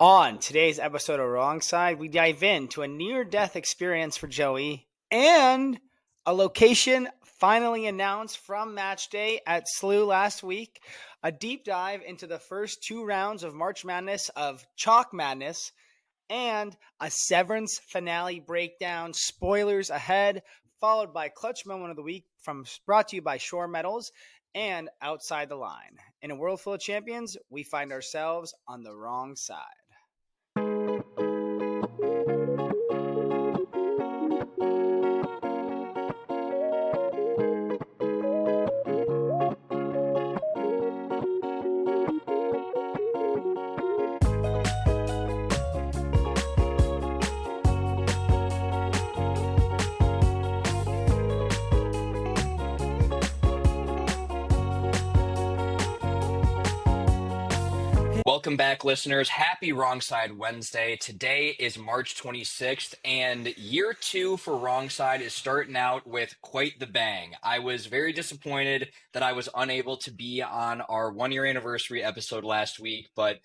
On today's episode of Wrong Side, we dive into a near-death experience for Joey and a location finally announced from match day at SLU last week, a deep dive into the first two rounds of March Madness of Chalk Madness, and a Severance finale breakdown. Spoilers ahead, followed by Clutch Moment of the Week brought to you by Shore Metals and Outside the Line. In a world full of champions, we find ourselves on the wrong side. Welcome back, listeners. Happy Wrong Side Wednesday. Today is March 26th, and year two for Wrong Side is starting out with quite the bang. I was very disappointed that I was unable to be on our one-year anniversary episode last week, but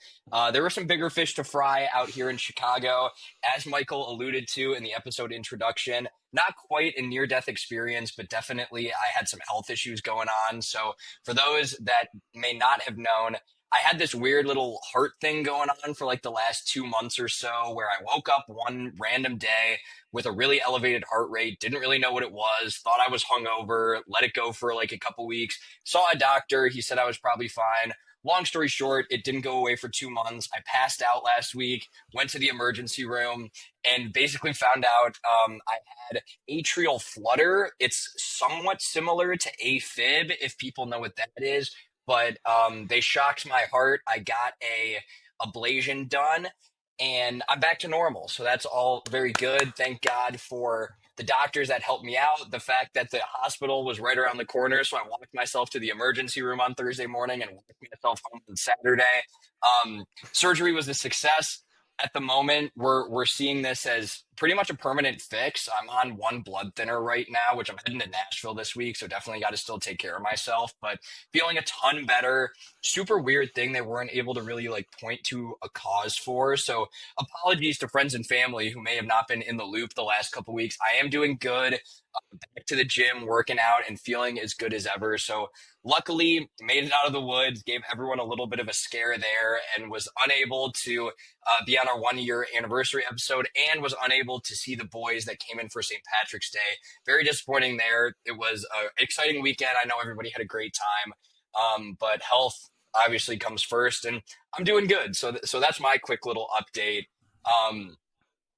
there were some bigger fish to fry out here in Chicago. As Michael alluded to in the episode introduction, not quite a near-death experience, but definitely I had some health issues going on. So for those that may not have known, I had this weird little heart thing going on for like the last 2 months or so, where I woke up one random day with a really elevated heart rate, didn't really know what it was, thought I was hungover, let it go for like a couple weeks, saw a doctor. He said I was probably fine. Long story short, it didn't go away for 2 months. I passed out last week, went to the emergency room, and basically found out I had atrial flutter. It's somewhat similar to AFib, if people know what that is. But they shocked my heart. I got a ablation done, and I'm back to normal. So that's all very good. Thank God for the doctors that helped me out. The fact that the hospital was right around the corner, so I walked myself to the emergency room on Thursday morning and walked myself home on Saturday. Surgery was a success. At the moment, we're seeing this as pretty much a permanent fix. I'm on one blood thinner right now, which I'm heading to Nashville this week, so definitely got to still take care of myself, but feeling a ton better. Super weird thing they weren't able to really like point to a cause for. So apologies to friends and family who may have not been in the loop the last couple weeks. I am doing good. Back to the gym, working out, and feeling as good as ever. So luckily, made it out of the woods, gave everyone a little bit of a scare there, and was unable to be on our 1 year anniversary episode, and was unable to see the boys that came in for St. Patrick's Day. Very disappointing there. It was an exciting weekend. I know everybody had a great time, but health obviously comes first, and I'm doing good. So that's my quick little update.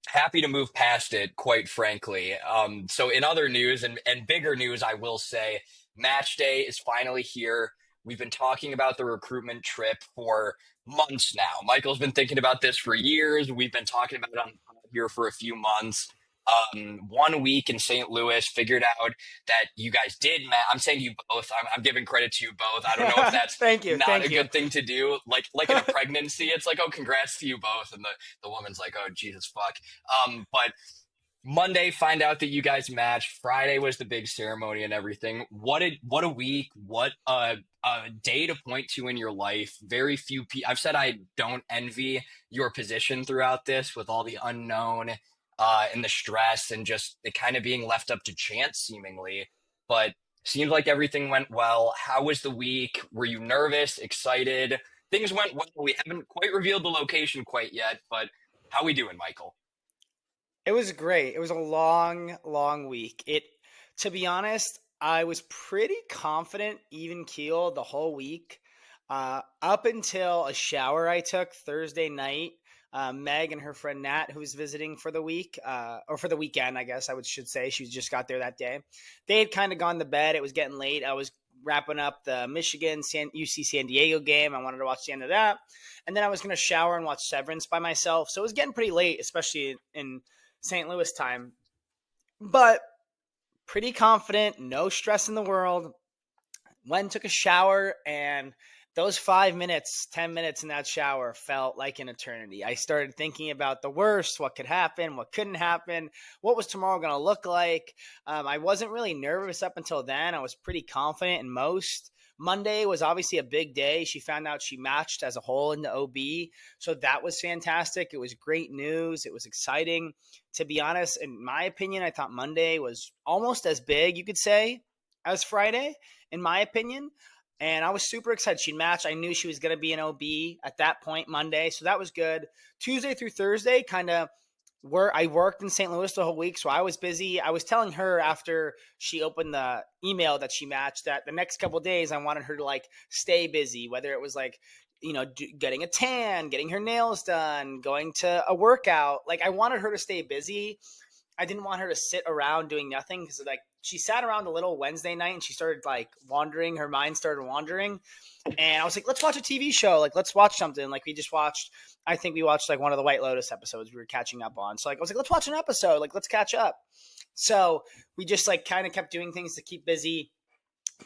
Happy to move past it, quite frankly. So in other news and bigger news, I will say match day is finally here. We've been talking about the recruitment trip for months now. Michael's been thinking about this for years. We've been talking about it on here for a few months. 1 week in St. Louis, figured out that you guys did, Matt. I'm saying you both. I'm giving credit to you both. I don't know if that's Thank you. not Thank a you. good thing to do. Like in a pregnancy, it's like, oh, congrats to you both. And the woman's like, oh, Jesus, fuck. But Monday, find out that you guys matched. Friday was the big ceremony and everything. What a week. What a day to point to in your life. Very few people. I've said I don't envy your position throughout this with all the unknown and the stress and just it kind of being left up to chance seemingly. But seems like everything went well. How was the week? Were you nervous, excited? Things went well. We haven't quite revealed the location quite yet, but how we doing, Michael? It was great. It was a long, long week. To be honest, I was pretty confident, even keel the whole week, up until a shower I took Thursday night. Meg and her friend Nat, who was visiting for the week, or for the weekend, I guess should say. She just got there that day. They had kind of gone to bed. It was getting late. I was wrapping up the Michigan UC San Diego game. I wanted to watch the end of that. And then I was going to shower and watch Severance by myself. So it was getting pretty late, especially in St. Louis time. But pretty confident, no stress in the world. Went and took a shower, and those 5 minutes, 10 minutes in that shower felt like an eternity. I started thinking about the worst, what could happen, what couldn't happen, what was tomorrow going to look like. I wasn't really nervous up until then. I was pretty confident in most, Monday was obviously a big day. She found out she matched as a whole in the OB. So that was fantastic. It was great news. It was exciting. To be honest, in my opinion, I thought Monday was almost as big, you could say, as Friday, in my opinion. And I was super excited. She'd match. I knew she was going to be an OB at that point Monday. So that was good. Tuesday through Thursday, kind of I worked in St. Louis the whole week, so I was busy. I was telling her after she opened the email that she matched that the next couple of days I wanted her to like stay busy, whether it was like getting a tan, getting her nails done, going to a workout. Like I wanted her to stay busy. I didn't want her to sit around doing nothing because like she sat around a little Wednesday night and she started like wandering. Her mind started wandering, and I was like, let's watch a TV show. Like, let's watch something. Like, we just watched, I think we watched like one of the White Lotus episodes we were catching up on. So, like, I was like, let's watch an episode. Like, let's catch up. So, we just like kind of kept doing things to keep busy,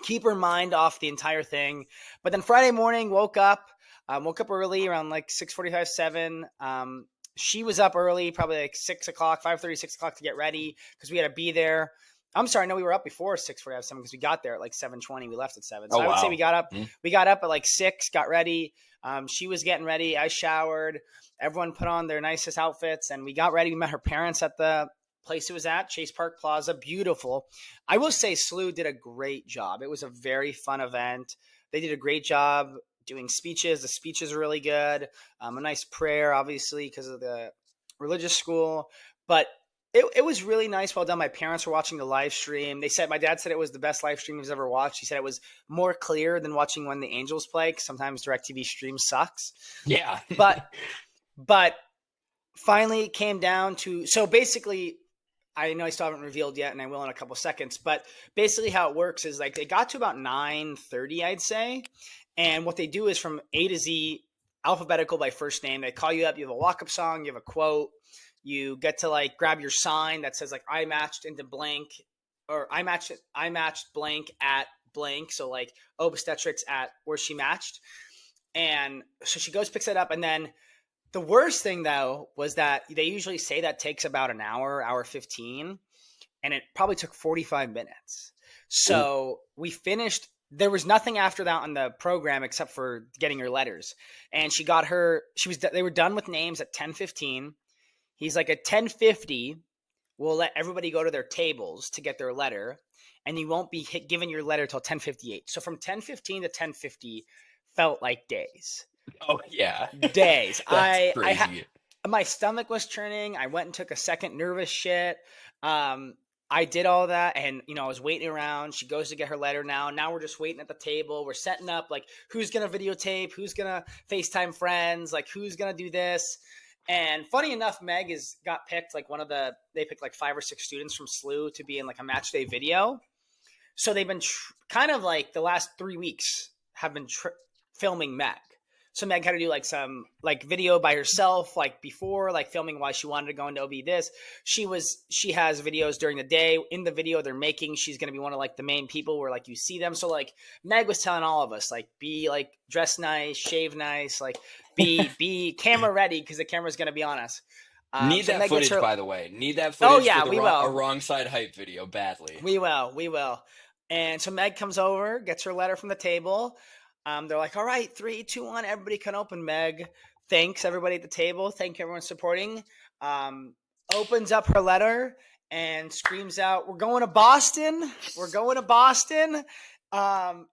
keep her mind off the entire thing. But then Friday morning, woke up early around like 6:45, 7. She was up early, probably like 6 o'clock, 5:30, 6 o'clock to get ready because we had to be there. I'm sorry, no, we were up before 6:45, 7 because we got there at like 7:20. We left at 7. So Oh I would say wow. we got up. Mm. We got up at like 6, got ready. She was getting ready. I showered. Everyone put on their nicest outfits, and we got ready. We met her parents at the place it was at, Chase Park Plaza. Beautiful. I will say SLU did a great job. It was a very fun event. They did a great job doing speeches. The speeches are really good. A nice prayer, obviously, because of the religious school. But it was really nice. Well done. My parents were watching the live stream. My dad said it was the best live stream he's ever watched. He said it was more clear than watching when the Angels play, because sometimes DirecTV stream sucks. Yeah. But, but finally it came down to, so basically, I know I still haven't revealed yet, and I will in a couple seconds. But basically, how it works is like they got to about 9:30, I'd say, and what they do is from A to Z, alphabetical by first name. They call you up. You have a walk-up song. You have a quote. You get to like grab your sign that says like I matched into blank, or I matched blank at blank. So like obstetrics at where she matched, and so she goes picks it up, and then the worst thing though was that they usually say that takes about an hour 15, and it probably took 45 minutes. Ooh. So we finished. There was nothing after that on the program except for getting her letters. And they were done with names at 10:15. He's like, at 10:50, we'll let everybody go to their tables to get their letter, and you won't be given your letter till 10:58. So from 10:15 to 10:50 felt like days. Oh yeah. Days. That's I had crazy. my stomach was churning. I went and took a second nervous shit. Um, I did all that, and I was waiting around. She goes to get her letter now. Now we're just waiting at the table. We're setting up like who's gonna videotape, who's gonna FaceTime friends, like who's gonna do this. And funny enough, Meg got picked like they picked like 5 or 6 students from SLU to be in like a match day video. So they've been kind of like the last 3 weeks have been filming Meg. So Meg had to do like some like video by herself, like before, like filming why she wanted to go into OB this. She has videos during the day. In the video they're making, she's gonna be one of like the main people where like you see them. So like Meg was telling all of us, like, be like dress nice, shave nice, like be camera ready because the camera's gonna be on us. Need So that Meg gets footage, her. by the way. Need that Oh footage for yeah, the we a will. wrong side hype video badly. We will. And so Meg comes over, gets her letter from the table. They're like, all right, 3, 2, 1, everybody can open. Meg thanks everybody at the table. Thank you, everyone supporting. Um, Opens up her letter and screams out, we're going to Boston. We're going to Boston.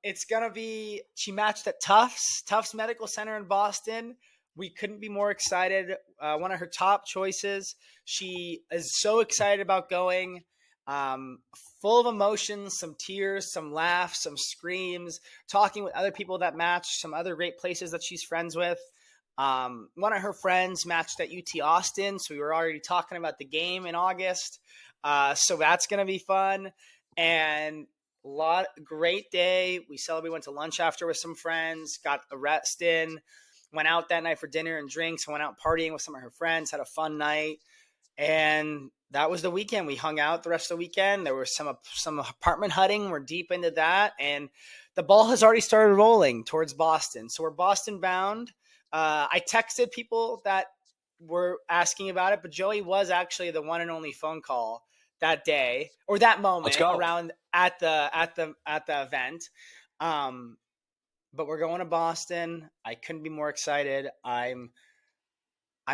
It's going to be, she matched at Tufts Medical Center in Boston. We couldn't be more excited. One of her top choices. She is so excited about going. Um, Full of emotions, some tears, some laughs, some screams, talking with other people that match, some other great places that she's friends with. One of her friends matched at UT Austin, so we were already talking about the game in August. So that's gonna be fun, and great day. We went to lunch after with some friends, got a rest in, went out that night for dinner and drinks, went out partying with some of her friends, had a fun night. And that was the weekend. We hung out the rest of the weekend. There was some apartment hunting. We're deep into that, and the ball has already started rolling towards Boston. So we're Boston bound. I texted people that were asking about it, but Joey was actually the one and only phone call that day or that Let's moment go. around at the event. but we're going to Boston. I couldn't be more excited. I'm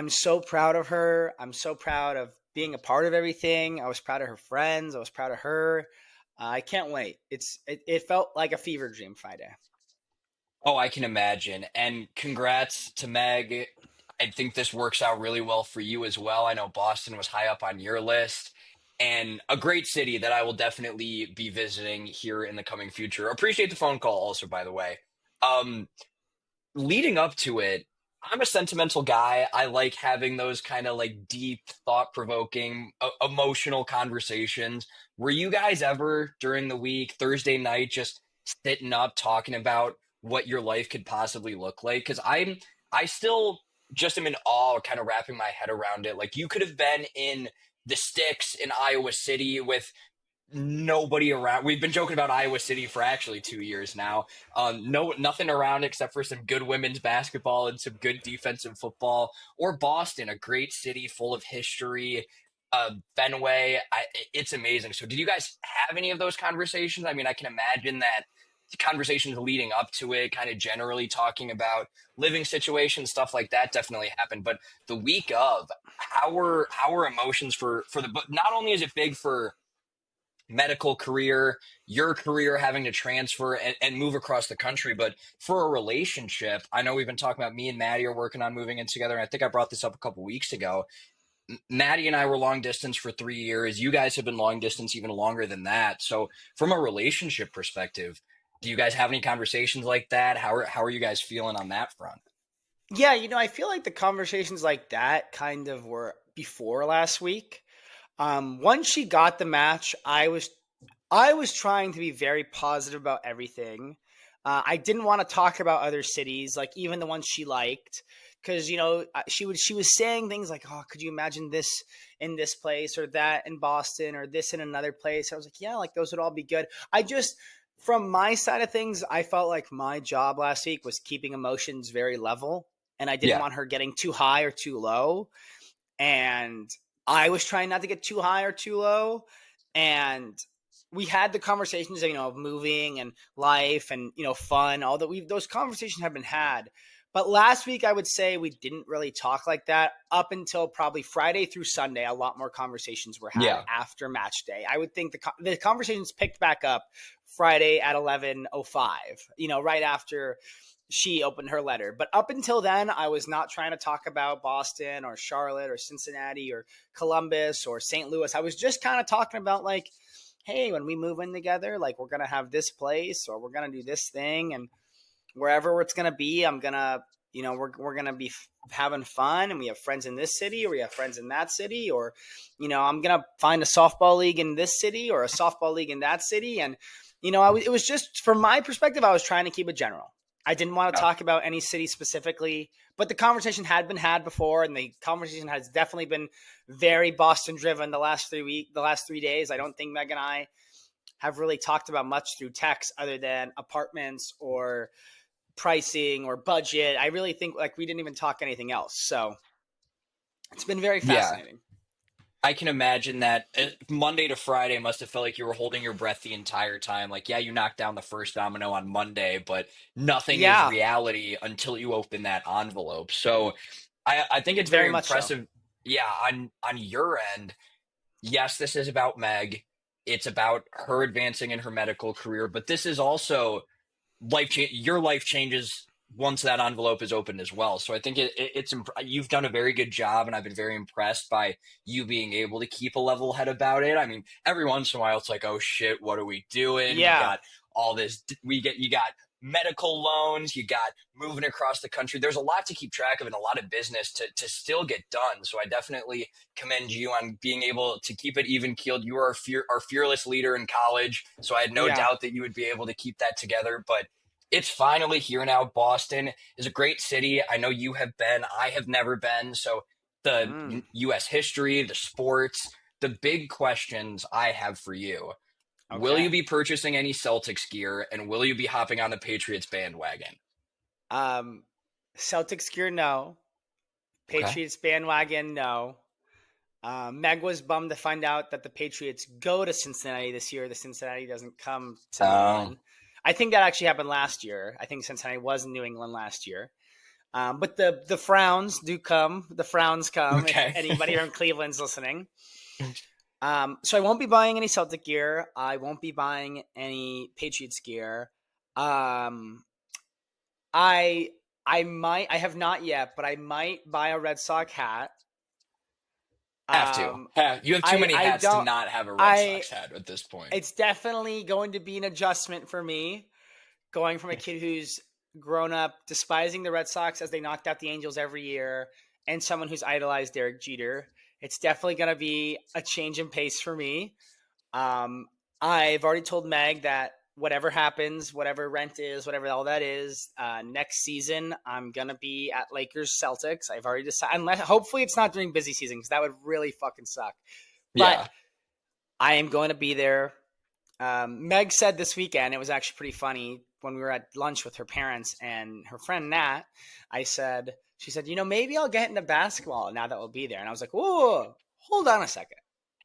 so proud of her. I'm so proud of being a part of everything. I was proud of her friends. I was proud of her. I can't wait. It felt like a fever dream Friday. Oh, I can imagine. And congrats to Meg. I think this works out really well for you as well. I know Boston was high up on your list and a great city that I will definitely be visiting here in the coming future. Appreciate the phone call also, by the way. Um, Leading up to it, I'm a sentimental guy. I like having those kind of like deep, thought-provoking, emotional conversations. Were you guys ever during the week, Thursday night, just sitting up talking about what your life could possibly look like? Because I still just am in awe, kind of wrapping my head around it. Like you could have been in the sticks in Iowa City with nobody around. We've been joking about Iowa City for actually 2 years now. No, nothing around except for some good women's basketball and some good defensive football. Or Boston, a great city full of history. Fenway, it's amazing. So, did you guys have any of those conversations? I mean, I can imagine that conversations leading up to it, kind of generally talking about living situations, stuff like that, definitely happened. But the week of, how were emotions for the? But not only is it big for medical career, your career having to transfer and move across the country. But for a relationship, I know we've been talking about me and Maddie are working on moving in together. And I think I brought this up a couple weeks ago. Maddie and I were long distance for 3 years. You guys have been long distance even longer than that. So from a relationship perspective, do you guys have any conversations like that? How are you guys feeling on that front? Yeah, I feel like the conversations like that kind of were before last week. Once she got the match, I was trying to be very positive about everything. I didn't want to talk about other cities, like even the ones she liked, because she was saying things like, "Oh, could you imagine this in this place or that in Boston or this in another place?" I was like, "Yeah, like those would all be good." From my side of things, I felt like my job last week was keeping emotions very level, and I didn't Yeah. want her getting too high or too low, and I was trying not to get too high or too low. And we had the conversations, of moving and life and fun. All that those conversations have been had. But last week, I would say we didn't really talk like that up until probably Friday through Sunday. A lot more conversations were had Yeah. after match day. I would think the conversations picked back up Friday at 11:05. Right after she opened her letter. But up until then, I was not trying to talk about Boston or Charlotte or Cincinnati or Columbus or St. Louis. I was just kind of talking about like, hey, when we move in together, like we're gonna have this place or we're gonna do this thing, and wherever it's gonna be, I'm gonna, we're gonna be having fun, and we have friends in this city or we have friends in that city, or I'm gonna find a softball league in this city or a softball league in that city, and it was just from my perspective, I was trying to keep it general. I didn't want to Yeah. talk about any city specifically, but the conversation had been had before, and the conversation has definitely been very Boston driven the last 3 days. I don't think Meg and I have really talked about much through text other than apartments or pricing or budget. I really think like we didn't even talk anything else. So it's been very Yeah. fascinating. I can imagine that Monday to Friday must have felt like you were holding your breath the entire time. Like, yeah, you knocked down the first domino on Monday, but nothing is Yeah, reality until you open that envelope. So I think it's very very much so. impressive. Yeah, on your end, yes, this is about Meg. It's about her advancing in her medical career, but this is also your life changes once that envelope is opened as well. So I think you've done a very good job, and I've been very impressed by you being able to keep a level head about it. I mean, every once in a while, it's like, oh shit, what are we doing? You Yeah, got all this. You got medical loans. You got moving across the country. There's a lot to keep track of and a lot of business to still get done. So I definitely commend you on being able to keep it even keeled. You were our fearless leader in college, so I had no yeah. doubt that you would be able to keep that together. But it's finally here now. Boston is a great city. I know you have been. I have never been. So the Mm, U.S. history, the sports, the big questions I have for you. Will you okay. be purchasing any Celtics gear, and will you be hopping on the Patriots bandwagon? Um, Celtics gear, no. Okay. Patriots bandwagon, no. Meg was bummed to find out that the Patriots go to Cincinnati this year. The Cincinnati doesn't come to New Oh, England. I think that actually happened last year. I think Cincinnati was in New England last year. But the frowns do come. The frowns come if Okay. anybody from Cleveland's listening. So I won't be buying any Celtic gear. I won't be buying any Patriots gear. Um, I I have not yet, but I might buy a Red Sox hat. Have to. Um, You have too many I hats to don't not have a Red I Sox hat at this point. it's definitely going to be an adjustment for me going from a kid who's grown up despising the Red Sox as they knocked out the Angels every year and someone who's idolized Derek Jeter. It's definitely going to be a change in pace for me. Um, I've already told Meg that whatever happens, whatever rent is, whatever all that is, next season I'm gonna be at Lakers Celtics. I've already decided. Unless, hopefully, it's not during busy season because that would really fucking suck. But Yeah. I am going to be there. Meg said this weekend, it was actually pretty funny when we were at lunch with her parents and her friend Nat. She said, maybe I'll get into basketball now that we'll be there. And I was like, whoa, hold on a second.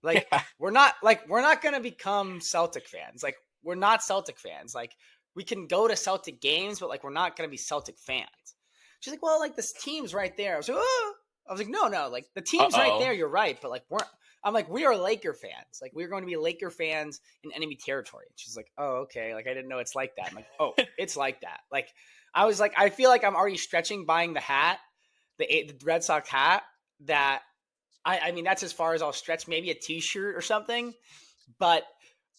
Like, we're not going to become Celtic fans. Like, we're not Celtic fans. Like, we can go to Celtic games, but like, we're not going to be Celtic fans. She's like, well, like this team's right there. I was like, no, like the team's right Uh-oh. there. You're right. But like, I'm like, we are Laker fans. Like, we're going to be Laker fans in enemy territory. She's like, oh, okay. Like, I didn't know it's like that. I'm like, oh, it's like that. Like, I was like, I feel like I'm already stretching buying the hat, the Red Sox hat. That I mean, that's as far as I'll stretch. Maybe a T-shirt or something. But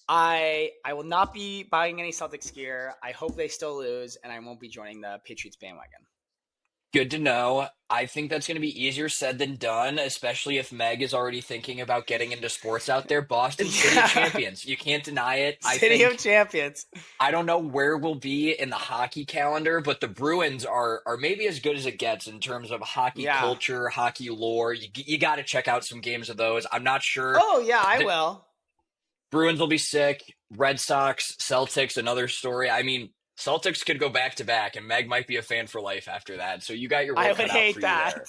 I will not be buying any Celtics gear. I hope they still lose, and I won't be joining the Patriots bandwagon. Good to know. I think that's going to be easier said than done, especially if Meg is already thinking about getting into sports out there. Boston City of Yeah, Champions. You can't deny it. I City of think Champions. I don't know where we'll be in the hockey calendar, but the Bruins are maybe as good as it gets in terms of hockey Yeah. culture, hockey lore. You got to check out some games of those. I'm not sure. Oh yeah, I The will. Bruins will be sick. Red Sox, Celtics, another story. I mean, Celtics could go back to back, and Meg might be a fan for life after that. So you got your I work would cut out hate for you that. there.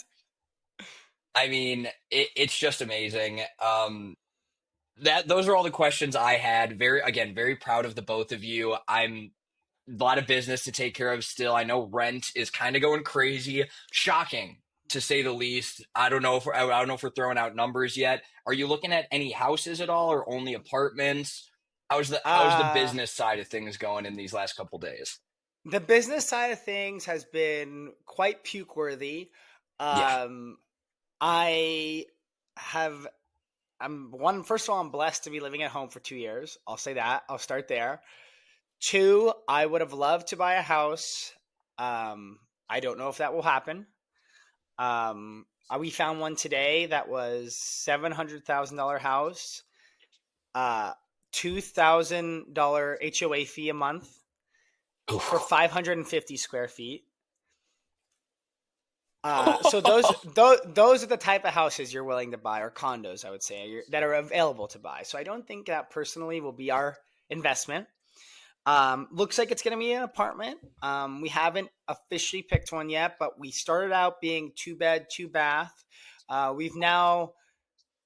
I mean, it's just amazing. That those are all the questions I had. Very proud of the both of you. I'm a lot of business to take care of still. I know rent is kind of going crazy, shocking to say the least. I don't know if we're throwing out numbers yet. Are you looking at any houses at all, or only apartments? How's the Uh business side of things going in these last couple days? the business side of things has been quite puke worthy. Yeah. Um I have I'm one first of all, I'm blessed to be living at home for 2 years. I'll say that. I'll start there. Two, I would have loved to buy a house. I don't know if that will happen. We found one today that was $700,000 house, $2,000 HOA fee a month for Oof. 550 square feet. So those are the type of houses you're willing to buy, or condos, I would say, that are available to buy. So I don't think that personally will be our investment. Looks like it's going to be an apartment. We haven't officially picked one yet, but we started out being two bed, two bath. We've now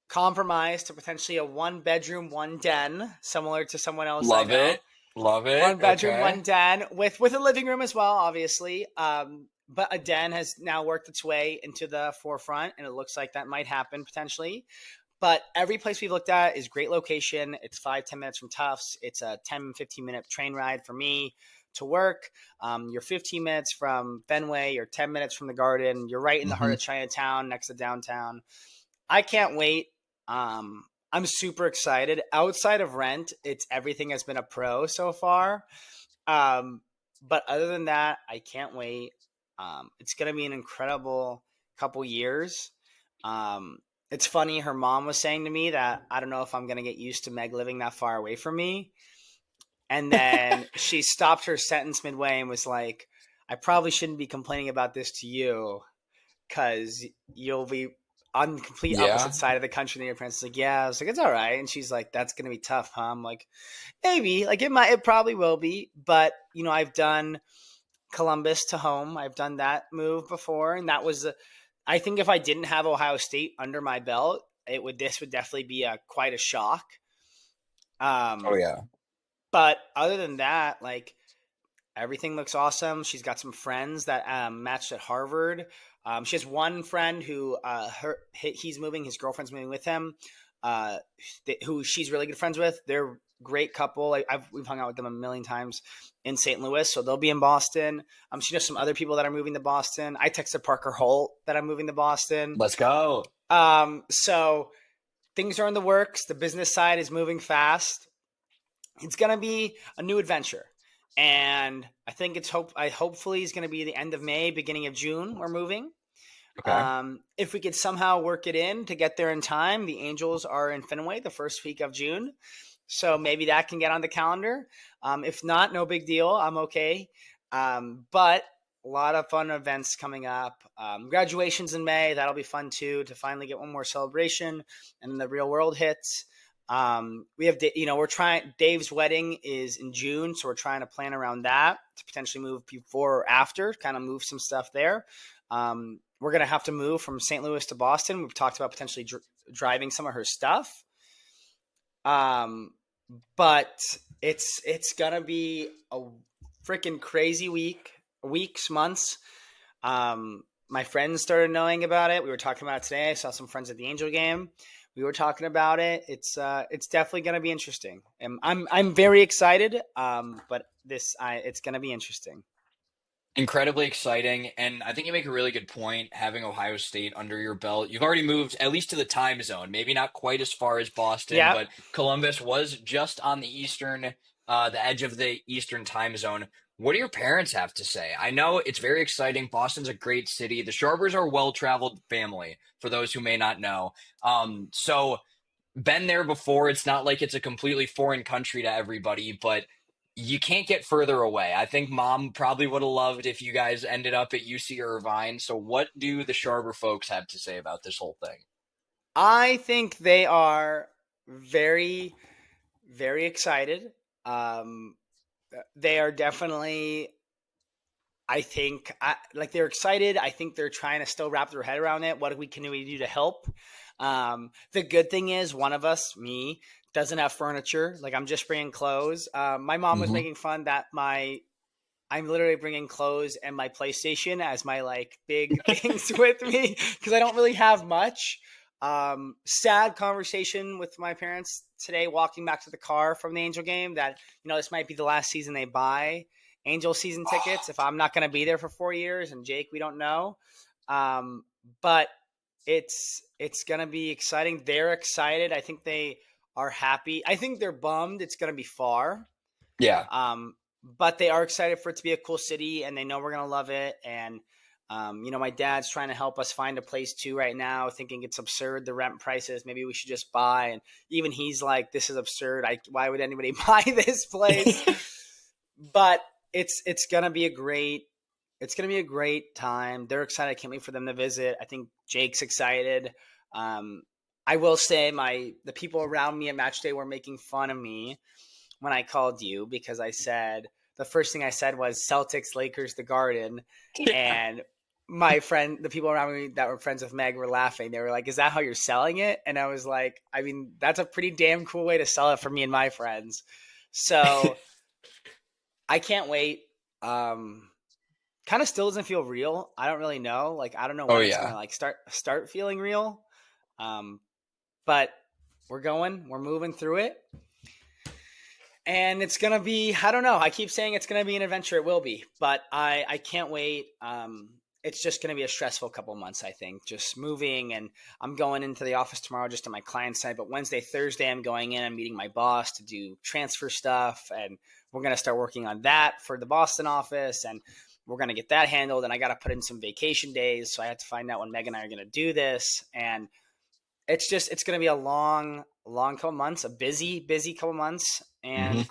compromised to potentially a one bedroom, one den, similar to someone else I Love know. it. Love it. One bedroom, Okay. one den with a living room as well, obviously. But a den has now worked its way into the forefront, and it looks like that might happen potentially. But every place we've looked at is great location. It's 5-10 minutes from Tufts. It's a 10-15 minute train ride for me to work. You're 15 minutes from Fenway. You're 10 minutes from the Garden. You're right in the heart Hmm. of Chinatown, next to downtown. I can't wait. I'm super excited. Outside of rent, it's everything has been a pro so far. Um, but other than that, I can't wait. It's gonna be an incredible couple years. It's funny. Her mom was saying to me that I don't know if I'm gonna get used to Meg living that far away from me. And then she stopped her sentence midway and was like, "I probably shouldn't be complaining about this to you because you'll be on the complete opposite Yeah. side of the country than your parents." Like, yeah, I was like, it's all right. And she's like, that's gonna be tough, huh? I'm like, maybe. Like it probably will be. But I've done Columbus to home. I've done that move before, and that was I think if I didn't have Ohio State under my belt, this would definitely be a quite a shock. Oh Um, yeah. but other than that, like Everything looks awesome. She's got some friends that matched at Harvard. She has one friend who he's moving. His girlfriend's moving with him, uh, who she's really good friends with. They're a great couple. We've hung out with them a million times in St. Louis, so they'll be in Boston. She knows some other people that are moving to Boston. I texted Parker Holt that I'm moving to Boston. Let's go. So things are in the works. The business side is moving fast. It's gonna be a new adventure, and I think hopefully it's gonna be the end of May, beginning of June. We're moving. Okay. If we could somehow work it in to get there in time, the Angels are in Fenway the first week of June, so maybe that can get on the calendar. If not, no big deal. I'm okay. But a lot of fun events coming up. Graduations in May. That'll be fun too, to finally get one more celebration, and then the real world hits. We have, we're trying. Dave's wedding is in June, so we're trying to plan around that to potentially move before or after, kind of move some stuff there. We're gonna have to move from St. Louis to Boston. We've talked about potentially driving some of her stuff. Um, but it's gonna be a freaking crazy weeks, months. My friends started knowing about it. We were talking about it today. I saw some friends at the Angel game. We were talking about it. It's definitely going to be interesting. And I'm very excited. But it's going to be interesting. Incredibly exciting. And I think you make a really good point having Ohio State under your belt. You've already moved at least to the time zone, maybe not quite as far as Boston, Yep. but Columbus was just on the edge of the Eastern time zone. What do your parents have to say? I know it's very exciting. Boston's a great city. The Sharbers are a well-traveled family, for those who may not know. So been there before. It's not like it's a completely foreign country to everybody, but you can't get further away. I think mom probably would have loved if you guys ended up at UC Irvine. So, what do the Sharber folks have to say about this whole thing? I think they are very, very excited. Um, they are definitely, like they're excited. I think they're trying to still wrap their head around it. What can we do to help? The good thing is, one of us, me, doesn't have furniture. Like, I'm just bringing clothes. My mom was Hmm. making fun that I'm literally bringing clothes and my PlayStation as my like big things with me because I don't really have much. Sad conversation with my parents today, walking back to the car from the Angel game, that this might be the last season they buy Angel season tickets if I'm not going to be there for 4 years. And Jake, we don't know. Um, but it's going to be exciting. They're excited. I think they are happy. I think they're bummed it's going to be far. Yeah. But they are excited for it to be a cool city, and they know we're gonna love it. And my dad's trying to help us find a place too right now, thinking it's absurd the rent prices. Maybe we should just buy. And even he's like, "This is absurd. Why would anybody buy this place?" But it's gonna be a great. It's gonna be a great time. They're excited. I can't wait for them to visit. I think Jake's excited. Um, I will say the people around me at match day were making fun of me when I called you because the first thing I said was Celtics, Lakers, the Garden, Yeah. and the people around me that were friends with Meg were laughing. They were like, "Is that how you're selling it?" And I was like, "I mean, that's a pretty damn cool way to sell it for me and my friends." So I can't wait. Um, Kind of still doesn't feel real. I don't really know. Like, I don't know Oh when it's yeah. gonna like start feeling real. Um, but we're moving through it. And it's gonna be, I don't know, I keep saying it's gonna be an adventure. It will be, but I can't wait. It's just gonna be a stressful couple months, I think, just moving. And I'm going into the office tomorrow just on my client side, but Wednesday, Thursday I'm going in, I'm meeting my boss to do transfer stuff, and we're gonna start working on that for the Boston office, and we're gonna get that handled. And I gotta put in some vacation days, so I have to find out when Meg and I are gonna do this. And it's going to be a long couple months, a busy couple months. Hmm. And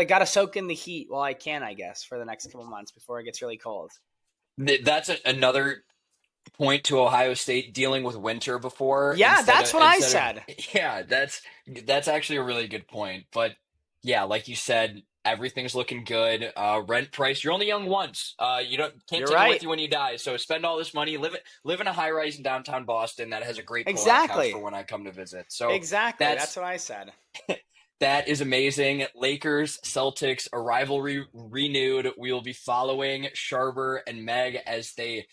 gotta soak in the heat while I can, I guess, for the next couple months before it gets really cold. That's another point to Ohio State dealing with winter before Yeah, that's what I instead of said. yeah, that's actually a really good point. But yeah, like you said, everything's looking good. Rent price, you're only young once. You don't can't You're take it right. with you when you die. So spend all this money, live in a high rise in downtown Boston that has a great pull out couch for Exactly. when I come to visit. So Exactly. That's that's what I said. That is amazing. Lakers, Celtics, a rivalry renewed. We will be following Sharber and Meg as they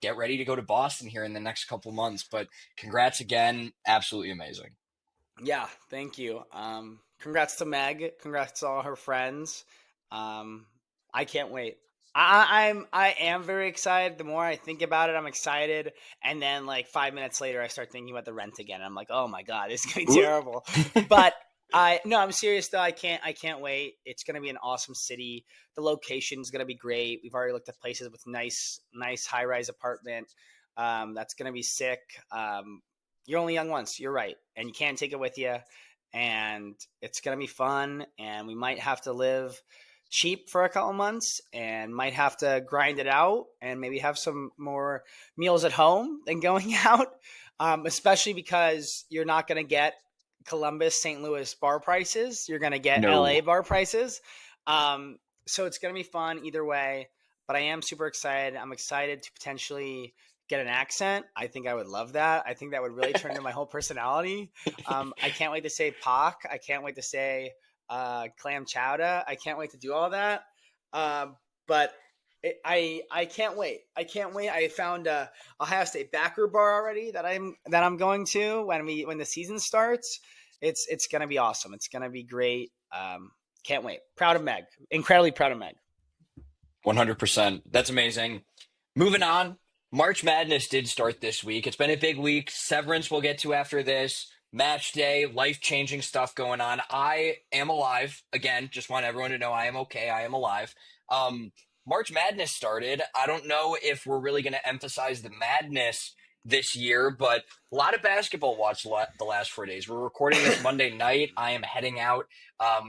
get ready to go to Boston here in the next couple months. But congrats again. Absolutely amazing. Yeah, thank you. Congrats to Meg. Congrats to all her friends. Um, I can't wait. I am very excited. The more I think about it, I'm excited. And then like 5 minutes later, I start thinking about the rent again. I'm like, oh my god, it's gonna be terrible. But I no, I'm serious though. I can't wait. It's gonna be an awesome city. The location's gonna be great. We've already looked at places with nice high rise apartment. That's gonna be sick. You're only young once. You're right, and you can't take it with you. And it's gonna be fun. And we might have to live cheap for a couple months, and might have to grind it out, and maybe have some more meals at home than going out. Especially because you're not gonna get Columbus, St. Louis bar prices. You're gonna get LA No. bar prices. So it's gonna be fun either way. But I am super excited. I'm excited to potentially get an accent. I think I would love that. I think that would really turn into my whole personality. I can't wait to say "pak." I can't wait to say clam chowder. I can't wait to do all that. But I can't wait. I can't wait. I found a Ohio State backer bar already that I'm going to when the season starts. It's gonna be awesome. It's gonna be great. Can't wait. Proud of Meg. Incredibly proud of Meg. 100%. That's amazing. Moving on, March Madness did start this week. It's been a big week. Severance we'll get to after this. Match day, life changing stuff going on. I am alive. Again, just want everyone to know I am okay. I am alive. Um, March Madness started. I don't know if we're really going to emphasize the madness this year, but a lot of basketball watched the last 4 days. We're recording this Monday night. I am heading out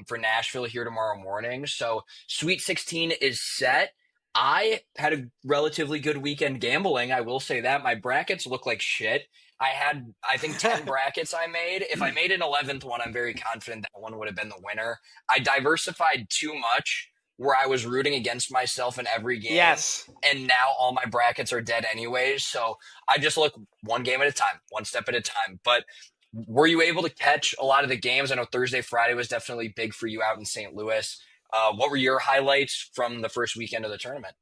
for Nashville here tomorrow morning. So Sweet 16 is set. I had a relatively good weekend gambling. I will say that my brackets look like shit. I had, I think, 10 brackets I made. If I made an 11th one, I'm very confident that one would have been the winner. I diversified too much where I was rooting against myself in every game. Yes. And now all my brackets are dead anyways. So I just look one game at a time, one step at a time. But were you able to catch a lot of the games? I know Thursday, Friday was definitely big for you out in St. Louis. What were your highlights from the first weekend of the tournament?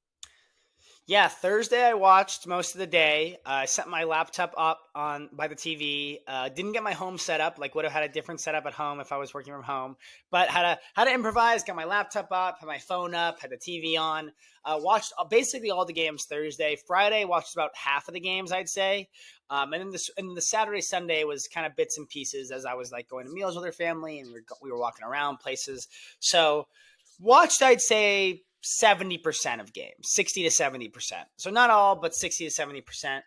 Yeah, Thursday I watched most of the day. I set my laptop up on by the TV. Didn't get my home set up. Like would have had a different setup at home if I was working from home. But had to improvise. Got my laptop up, had my phone up, had the TV on. Watched basically all the games Thursday. Friday watched about half of the games, I'd say. And then the Saturday Sunday was kind of bits and pieces as I was like going to meals with her family, and we were walking around places. So watched, I'd say, 70% of games, 60 to 70%. So not all, but 60 to 70%.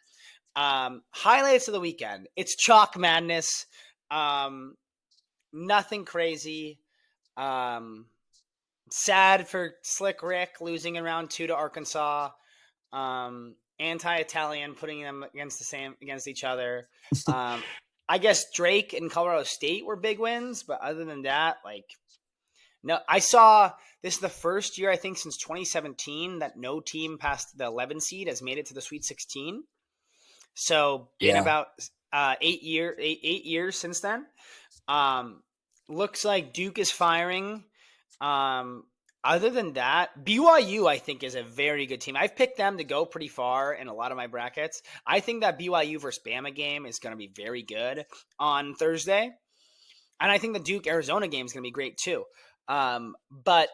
Highlights of the weekend. It's chalk madness. Um, Nothing crazy. Um, Sad for Slick Rick losing in round two to Arkansas. Anti-Italian putting them against each other. Um, I guess Drake and Colorado State were big wins, but other than that, like no, I saw this is the first year I think since 2017 that no team past the 11 seed has made it to the Sweet 16. So been Yeah. about 8 years since then. Um, Looks like Duke is firing. Um, Other than that, BYU I think is a very good team. I've picked them to go pretty far in a lot of my brackets. I think that BYU versus Bama game is going to be very good on Thursday. And I think the Duke Arizona game is going to be great too. But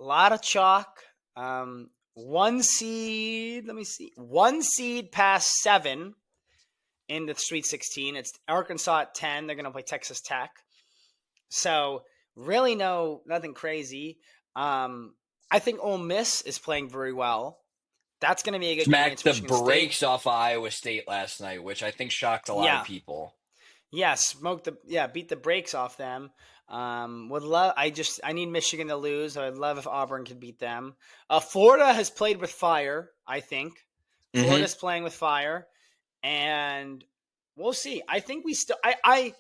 a lot of chalk. One seed. Let me see. One seed past seven in the Sweet 16. It's Arkansas at 10. They're going to play Texas Tech. So really, nothing crazy. I think Ole Miss is playing very well. That's going to be a good game Smacked against the Michigan State. brakes off Iowa State last night, which I think shocked a lot of Yeah, people. yeah, beat the brakes off them. Would love. I need Michigan to lose. I'd love if Auburn could beat them. Florida has played with fire. I think Hmm. Florida's playing with fire, and we'll see. I think we still. I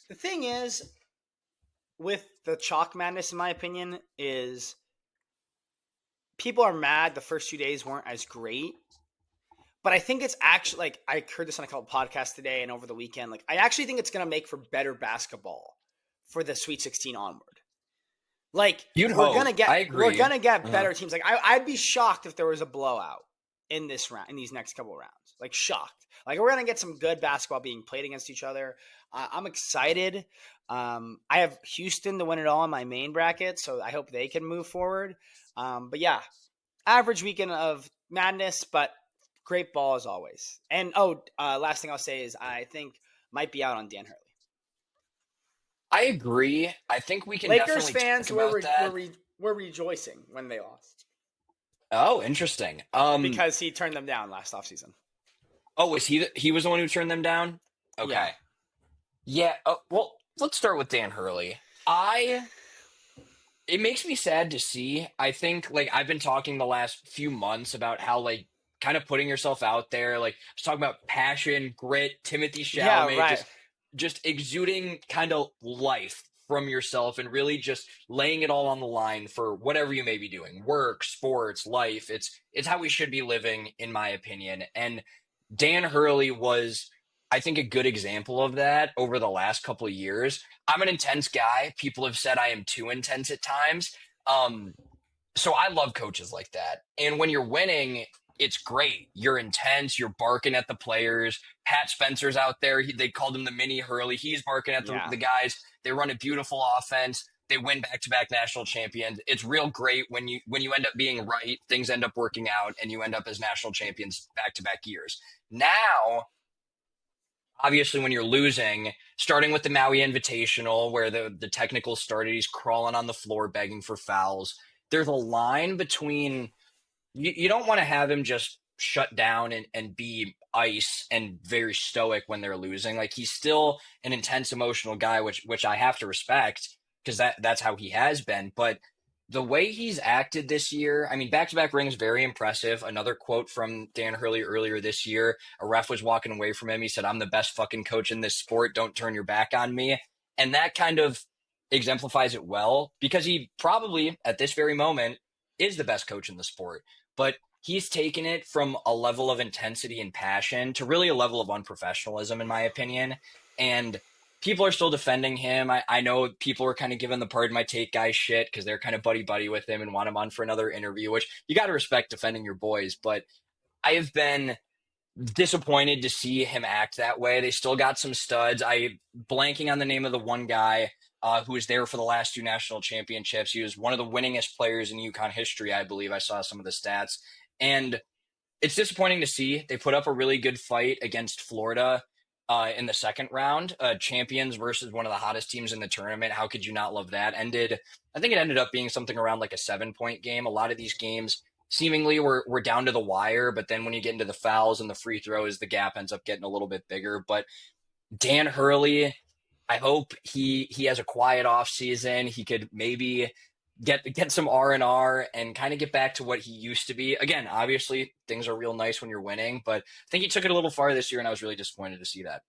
The thing is with the chalk madness, in my opinion, is people are mad the first 2 days weren't as great. But I think it's actually like I heard this on a couple podcasts today and over the weekend. Like I actually think it's going to make for better basketball for the Sweet 16 onward. Like You'd we're gonna hope. get I we're agree. gonna get Uh-huh. better teams. Like I'd be shocked if there was a blowout in this round, in these next couple rounds. Like shocked. Like we're gonna get some good basketball being played against each other. I'm excited. I have Houston to win it all in my main bracket, so I hope they can move forward. But yeah, average weekend of madness, but great ball as always. And last thing I'll say is I think might be out on Dan Hurley. I agree. I think we can Lakers definitely talk fans were about that. were rejoicing when they lost Oh, interesting. because he turned them down last offseason. Oh, was he was the one who turned them down? Yeah. Okay. Yeah. Well, let's start with Dan Hurley. I It makes me sad to see. I think like I've been talking the last few months about how like kind of putting yourself out there, like I was talking about passion, grit, Timothy Yeah, Chalamet, right. just exuding kind of life from yourself and really just laying it all on the line for whatever you may be doing. Work, sports, life. It's how we should be living in my opinion. And Dan Hurley was, I think, a good example of that over the last couple of years. I'm an intense guy. People have said I am too intense at times. Um, so I love coaches like that. And when you're winning, it's great. You're intense. You're barking at the players. Pat Spencer's out there. They called him the mini Hurley. He's barking at Yeah. the guys. They run a beautiful offense. They win back-to-back national champions. It's real great when you end up being right, things end up working out, and you end up as national champions back-to-back years. Now, obviously, when you're losing, starting with the Maui Invitational, where the technical started, he's crawling on the floor begging for fouls. There's a line between you don't want to have him just shut down and be ice and very stoic when they're losing. Like he's still an intense emotional guy, which I have to respect because that's how he has been. But the way he's acted this year, I mean, back-to-back rings, very impressive. Another quote from Dan Hurley earlier this year, a ref was walking away from him. He said, "I'm the best fucking coach in this sport. Don't turn your back on me." And that kind of exemplifies it well because he probably at this very moment is the best coach in the sport. But he's taken it from a level of intensity and passion to really a level of unprofessionalism, in my opinion. And people are still defending him. I know people are kind of giving the pardon my take guy shit because they're kind of buddy buddy with him and want him on for another interview, which you got to respect defending your boys. But I have been disappointed to see him act that way. They still got some studs. I blanking on the name of the one guy who was there for the last two national championships. He was one of the winningest players in UConn history, I believe. I saw some of the stats, and it's disappointing to see. They put up a really good fight against Florida in the second round. Champions versus one of the hottest teams in the tournament. How could you not love that? I think it ended up being something around like a 7 point game. A lot of these games seemingly were down to the wire, but then when you get into the fouls and the free throws, the gap ends up getting a little bit bigger. But Dan Hurley, I hope he has a quiet off season. He could maybe get some R and kind of get back to what he used to be. Again, obviously things are real nice when you're winning, but I think he took it a little far this year, and I was really disappointed to see that.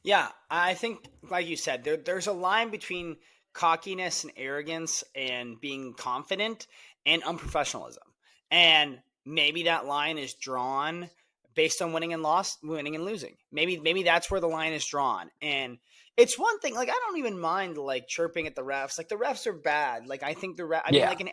Yeah, I think, like you said, there's a line between cockiness and arrogance and being confident and unprofessionalism. And maybe that line is drawn based on winning and losing. Maybe that's where the line is drawn. And it's one thing, like I don't even mind like chirping at the refs. Like the refs are bad. Like I think I mean, Yeah, like in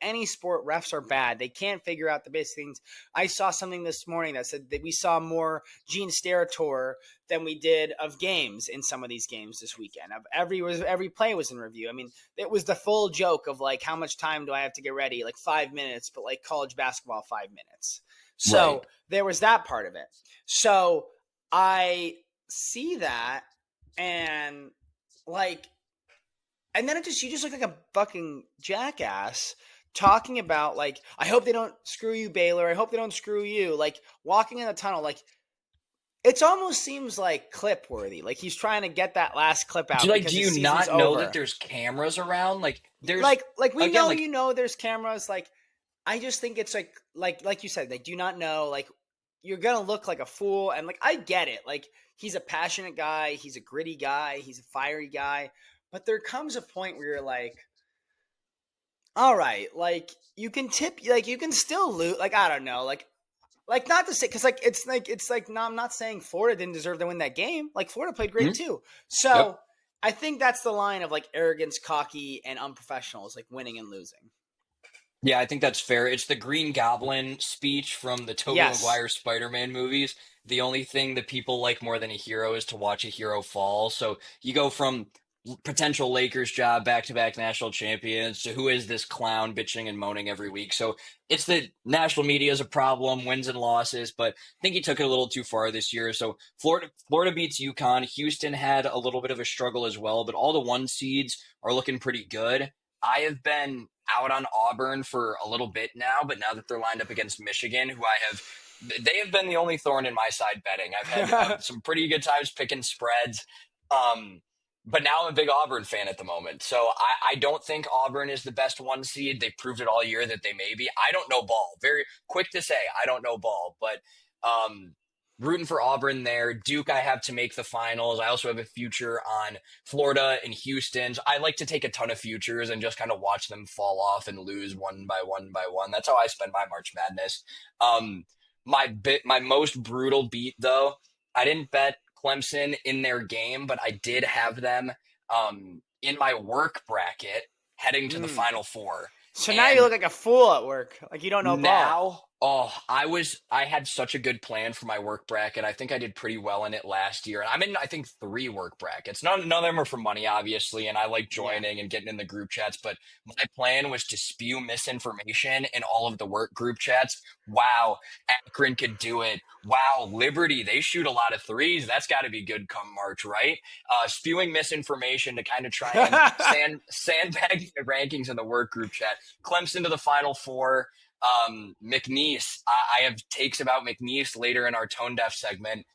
any sport, refs are bad. They can't figure out the basic things. I saw something this morning that said that we saw more Gene Steratore than we did of games in some of these games this weekend. Of every play was in review. I mean, it was the full joke of like how much time do I have to get ready? Like 5 minutes, but like college basketball 5 minutes. right. So there was that part of it. So I see that and like and then you just look like a fucking jackass talking about like I hope they don't screw you, Baylor. I hope they don't screw you. Like walking in the tunnel, like it almost seems like clip worthy. Like he's trying to get that last clip out Do because his you season's not know that over. there's cameras around? Like there's Like we again know like there's cameras. Like I just think it's like you said, they do not know like you're gonna look like a fool and like I get it. Like he's a passionate guy, he's a gritty guy, he's a fiery guy, but there comes a point where you're like, all right, like you can tip like you can still lose like I don't know, like not to say because like it's like no, I'm not saying Florida didn't deserve to win that game. Like Florida played great mhm, too. yep. So I think that's the line of like arrogance, cocky, and unprofessional is like winning and losing. Yeah, I think that's fair. It's the Green Goblin speech from the Tobey Yes. Maguire Spider-Man movies. The only thing that people like more than a hero is to watch a hero fall. So you go from potential Lakers job, back-to-back national champions, to who is this clown bitching and moaning every week. So it's the national media is a problem, wins and losses, but I think he took it a little too far this year. So Florida beats UConn. Houston had a little bit of a struggle as well, but all the one seeds are looking pretty good. I have been out on Auburn for a little bit now, but now that they're lined up against Michigan, who I have, they have been the only thorn in my side betting. I've had some pretty good times picking spreads. Um, but now I'm a big Auburn fan at the moment. So I don't think Auburn is the best one seed. They proved it all year that they may be. I don't know ball. Very quick to say, I don't know ball, but um, rooting for Auburn there. Duke, I have to make the finals. I also have a future on Florida and Houston. So I like to take a ton of futures and just kind of watch them fall off and lose one by one by one. That's how I spend my March Madness. Um, my most brutal beat though, I didn't bet Clemson in their game, but I did have them in my work bracket heading to the Mm. Final Four. So now you And look like a fool at work, like you don't know ball. now, I had such a good plan for my work bracket. I think I did pretty well in it last year. And I'm in, I think, three work brackets. None of them are for money, obviously, and I like Yeah. joining and getting in the group chats. But my plan was to spew misinformation in all of the work group chats. Wow, Akron could do it. Wow, Liberty, they shoot a lot of threes. That's got to be good come March, right? Spewing misinformation to kind of try and sandbag the rankings in the work group chat. Clemson to the Final Four. McNeese, I have takes about McNeese later in our tone deaf segment.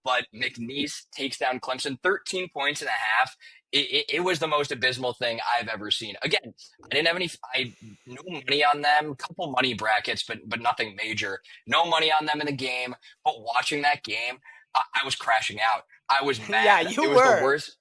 But McNeese takes down Clemson 13 points and a half. It was the most abysmal thing I've ever seen. Again, I didn't have I no money on them, couple money brackets, but nothing major. No money on them in the game. But watching that game, I was crashing out. I was Yeah, mad. It you was the were. worst.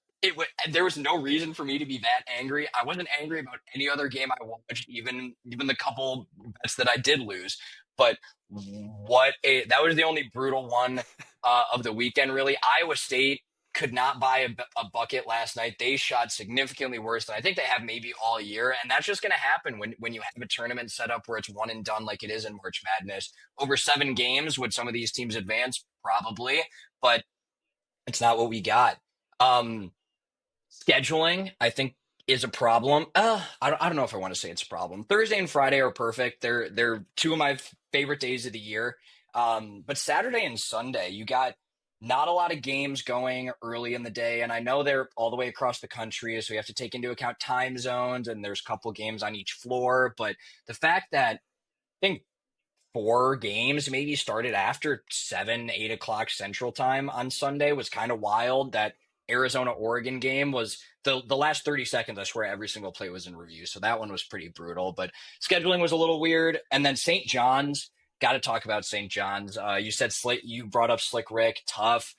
There was no reason for me to be that angry. I wasn't angry about any other game I watched, even the couple bets that I did lose. But that was the only brutal one of the weekend. Really, Iowa State could not buy a bucket last night. They shot significantly worse than I think they have maybe all year, and that's just going to happen when you have a tournament set up where it's one and done like it is in March Madness. Over 7 games, would some of these teams advance? Probably, but it's not what we got. Um, Scheduling, I think, is a problem. I don't know if I want to say it's a problem. Thursday and Friday are perfect. They're two of my favorite days of the year. But Saturday and Sunday, you got not a lot of games going early in the day, and I know they're all the way across the country, so we have to take into account time zones, and there's a couple games on each floor. But the fact that I think 4 games maybe started after 7, 8 o'clock Central Time on Sunday was kind of wild. That Arizona Oregon game was the last 30 seconds. I swear every single play was in review. So that one was pretty brutal, but scheduling was a little weird. And then St. John's, got to talk about St. John's. You said you brought up Slick Rick, tough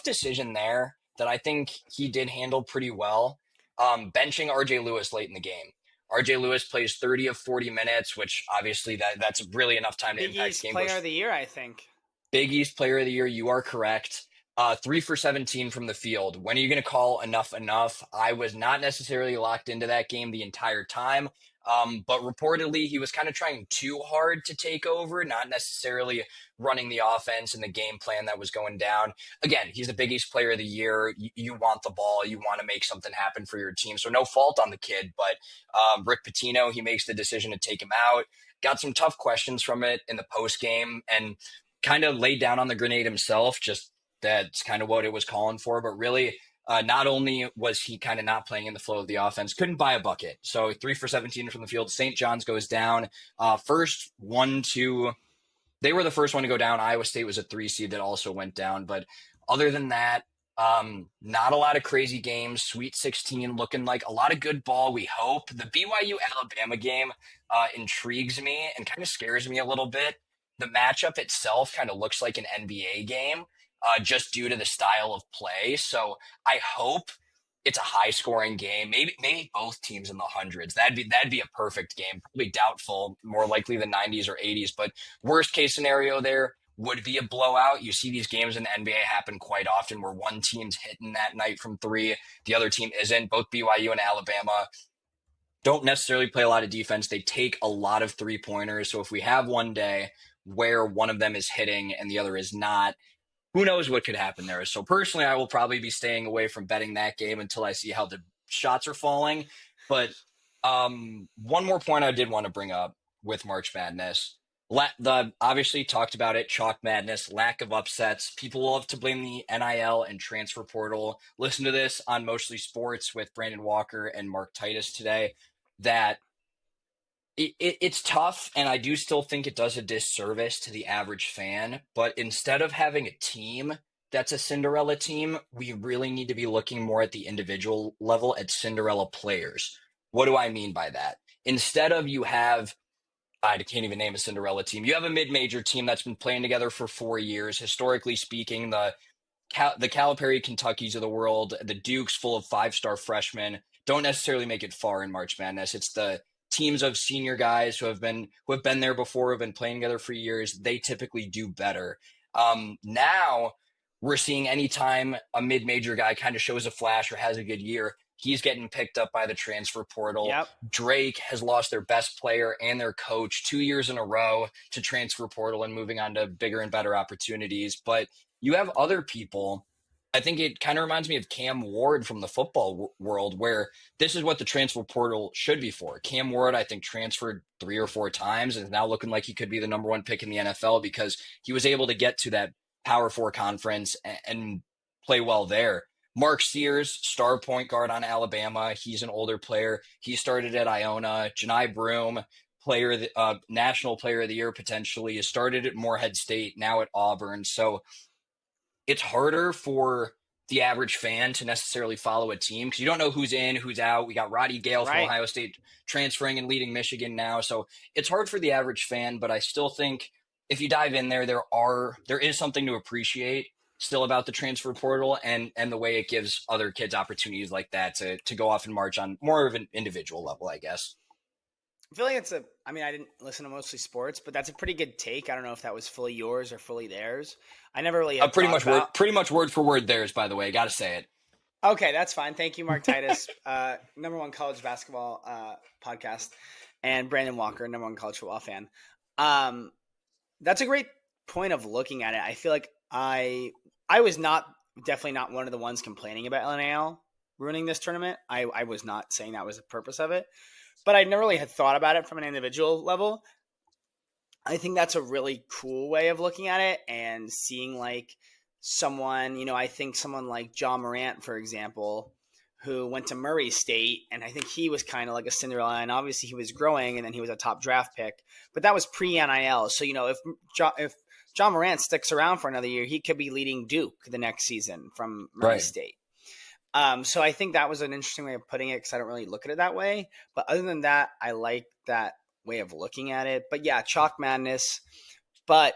decision there that I think he did handle pretty well. Benching RJ Lewis late in the game. RJ Lewis plays 30 of 40 minutes, which obviously that's really enough time to Big impact East the game. Player Goes of the Year, I think. Big East Player of the Year. You are correct. 3 for 17 from the field. When are you going to call enough enough? I was not necessarily locked into that game the entire time. But reportedly, he was kind of trying too hard to take over, not necessarily running the offense and the game plan that was going down. Again, he's the Big East Player of the Year. You want the ball. You want to make something happen for your team. So no fault on the kid. But Rick Pitino, he makes the decision to take him out. Got some tough questions from it in the post game and kind of laid down on the grenade himself. Just that's kind of what it was calling for. But really, not only was he kind of not playing in the flow of the offense, couldn't buy a bucket. So 3 for 17 from the field. St. John's goes down. First 1-2. They were the first one to go down. Iowa State was a 3 seed that also went down. But other than that, not a lot of crazy games. Sweet 16 looking like a lot of good ball, we hope. The BYU Alabama game intrigues me and kind of scares me a little bit. The matchup itself kind of looks like an NBA game just due to the style of play. So I hope it's a high scoring game. Maybe both teams in the hundreds. That'd be a perfect game. Probably doubtful, more likely the 90s or 80s. But worst case scenario there, would be a blowout. You see these games in the NBA happen quite often where one team's hitting that night from three, the other team isn't. Both BYU and Alabama don't necessarily play a lot of defense. They take a lot of three pointers. So if we have one day where one of them is hitting and the other is not, who knows what could happen there. So personally, I will probably be staying away from betting that game until I see how the shots are falling. But one more point I did want to bring up with March Madness. The obviously talked about it, chalk madness, lack of upsets. People love to blame the NIL and transfer portal. Listen to this on Mostly Sports with Brandon Walker and Mark Titus today. That it's tough, and I do still think it does a disservice to the average fan. But instead of having a team that's a Cinderella team, we really need to be looking more at the individual level at Cinderella players. What do I mean by that? Instead of you have, I can't even name a Cinderella team, you have a mid major team that's been playing together for 4 years. Historically speaking, the Calipari Kentuckys of the world, the Dukes full of five-star freshmen don't necessarily make it far in March Madness. It's the teams of senior guys who have been there before, who have been playing together for years. They typically do better. Now we're seeing anytime a mid-major guy kind of shows a flash or has a good year, he's getting picked up by the transfer portal. Yep. Drake has lost their best player and their coach 2 years in a row to transfer portal and moving on to bigger and better opportunities. But you have other people. I think it kind of reminds me of Cam Ward from the football world, where this is what the transfer portal should be for. Cam Ward, I think, transferred 3 or 4 times and is now looking like he could be the number one pick in the NFL because he was able to get to that Power Four conference and play well there. Mark Sears, star point guard on Alabama. He's an older player. He started at Iona. Janai Broom, national player of the year potentially, has started at Morehead State, now at Auburn. So it's harder for the average fan to necessarily follow a team because you don't know who's in, who's out. We got Roddy Gale from Right. Ohio State transferring and leading Michigan now. So it's hard for the average fan, but I still think if you dive in there, there is something to appreciate still about the transfer portal and the way it gives other kids opportunities like that to go off and march on more of an individual level, I guess. I feel like I mean, I didn't listen to Mostly Sports, but that's a pretty good take. I don't know if that was fully yours or fully theirs. I never really had Pretty thought much about. word for word theirs, by the way. Got to say it. Okay, that's fine. Thank you, Mark Titus, number one college basketball podcast, and Brandon Walker, number one college football fan. Um, that's a great point of looking at it. I feel like I was definitely not one of the ones complaining about LNAL ruining this tournament. I was not saying that was the purpose of it, but I never really had thought about it from an individual level. I think that's a really cool way of looking at it and seeing like someone, I think someone like John Morant, for example, who went to Murray State, and I think he was kind of like a Cinderella, and obviously he was growing, and then he was a top draft pick, but that was pre NIL. So if John Morant sticks around for another year, he could be leading Duke the next season from Murray Right. State. So I think that was an interesting way of putting it because I don't really look at it that way. But other than that, I like that way of looking at it. But yeah, chalk madness. But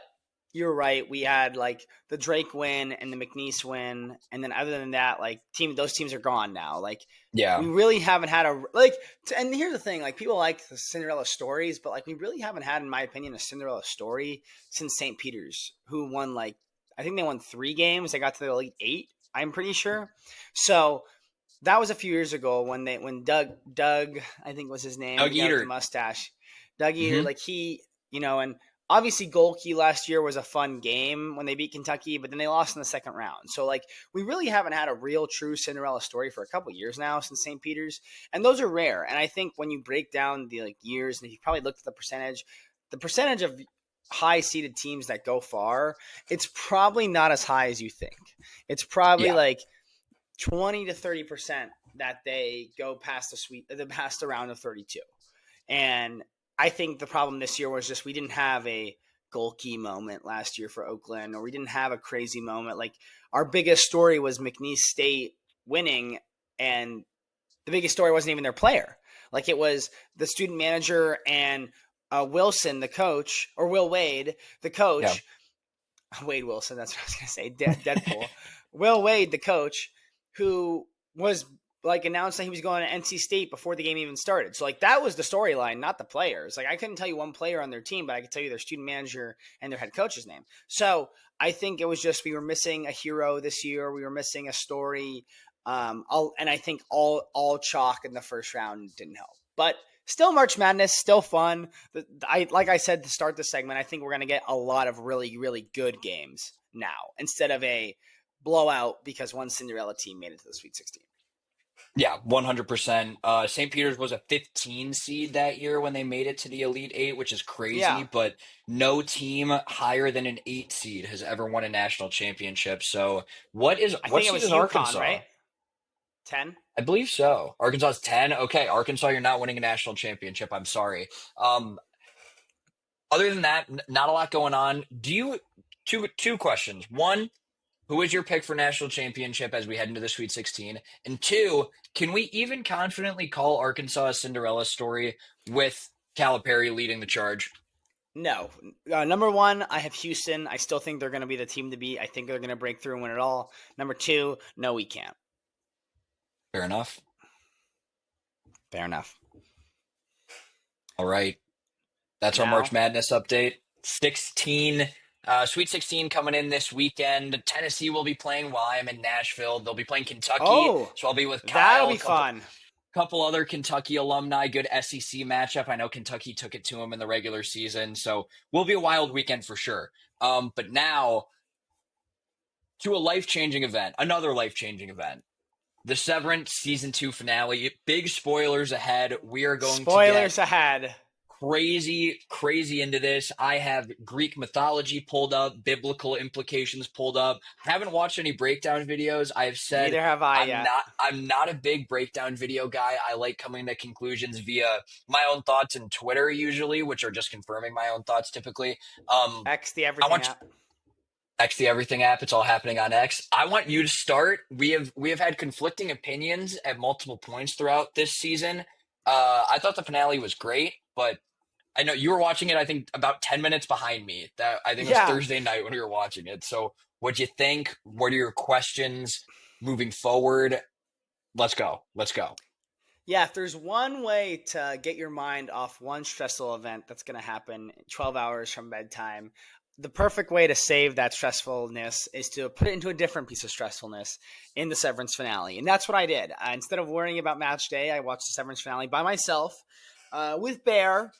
you're right. We had like the Drake win and the McNeese win, and then other than that, like those teams are gone now. Like Yeah. we really haven't had a like. And here's the thing: like people like the Cinderella stories, but like we really haven't had, in my opinion, a Cinderella story since St. Peter's, who won like I think they won 3 games. They got to the Elite Eight. I'm pretty sure. So that was a few years ago when Doug I think was his name, Doug the guy with the Eater. mustache, Doug Eater, Hmm. like he and obviously Golke last year was a fun game when they beat Kentucky, but then they lost in the second round. So like we really haven't had a real true Cinderella story for a couple years now since St. Peter's, and those are rare. And I think when you break down the like years, and if you probably looked at the percentage of high seeded teams that go far, it's probably not as high as you think. It's probably Yeah. like 20 to 30% that they go past the round of 32. And I think the problem this year was just we didn't have a Golke moment last year for Oakland, or we didn't have a crazy moment. Like our biggest story was McNeese State winning, and the biggest story wasn't even their player. Like it was the student manager and Wilson, the coach, or Will Wade, the Yeah. coach. Wade Wilson, that's what I was going to say. Deadpool. Will Wade, the coach, who was like announced that he was going to NC State before the game even started. So like that was the storyline, not the players. Like I couldn't tell you one player on their team, but I could tell you their student manager and their head coach's name. So I think it was just we were missing a hero this year. We were missing a story. And I think all chalk in the first round didn't help. But still March Madness, still fun. I like I said to start the segment, I think we're going to get a lot of really, really good games now instead of a blowout because one Cinderella team made it to the Sweet 16. Yeah, 100%. St. Peter's was a 15 seed that year when they made it to the Elite Eight, which is crazy, Yeah, but no team higher than an 8 seed has ever won a national championship. So I what think it seed was is UConn, Arkansas? right? 10. I believe so. Arkansas is 10. Okay, Arkansas, you're not winning a national championship. I'm sorry. Other than that, not a lot going on. Two questions. One, who is your pick for national championship as we head into the Sweet 16? And two, can we even confidently call Arkansas a Cinderella story with Calipari leading the charge? No. Number one, I have Houston. I still think they're going to be the team to beat. I think they're going to break through and win it all. Number two, no, we can't. Fair enough. Fair enough. All right. That's our March Now, Madness update. 16, Sweet 16 coming in this weekend. Tennessee will be playing while I'm in Nashville. They'll be playing Kentucky. oh, So I'll be with that'll Kyle, be fun. couple other Kentucky alumni, good SEC matchup. I know Kentucky took it to them in the regular season, so will be a wild weekend for sure. But now to a life-changing event, another life-changing event. The Severance season 2 finale. Big spoilers ahead. We are going to get Spoilers ahead. crazy into this. I have Greek mythology pulled up, biblical implications pulled up. I haven't watched any breakdown videos. I've said Neither have I I'm yet. not a big breakdown video guy. I like coming to conclusions via my own thoughts and Twitter usually, which are just confirming my own thoughts typically. X the I everything want app. X the Everything app. It's all happening on X. I want you to start. We have had conflicting opinions at multiple points throughout this season. I thought the finale was great, but I know you were watching it, I think, about 10 minutes behind me. That I think it was Yeah. Thursday night when we were watching it. So what'd you think? What are your questions moving forward? Let's go. Let's go. Yeah, if there's one way to get your mind off one stressful event that's going to happen 12 hours from bedtime, the perfect way to save that stressfulness is to put it into a different piece of stressfulness in the Severance finale. And that's what I did. Instead of worrying about match day, I watched the Severance finale by myself with Bear,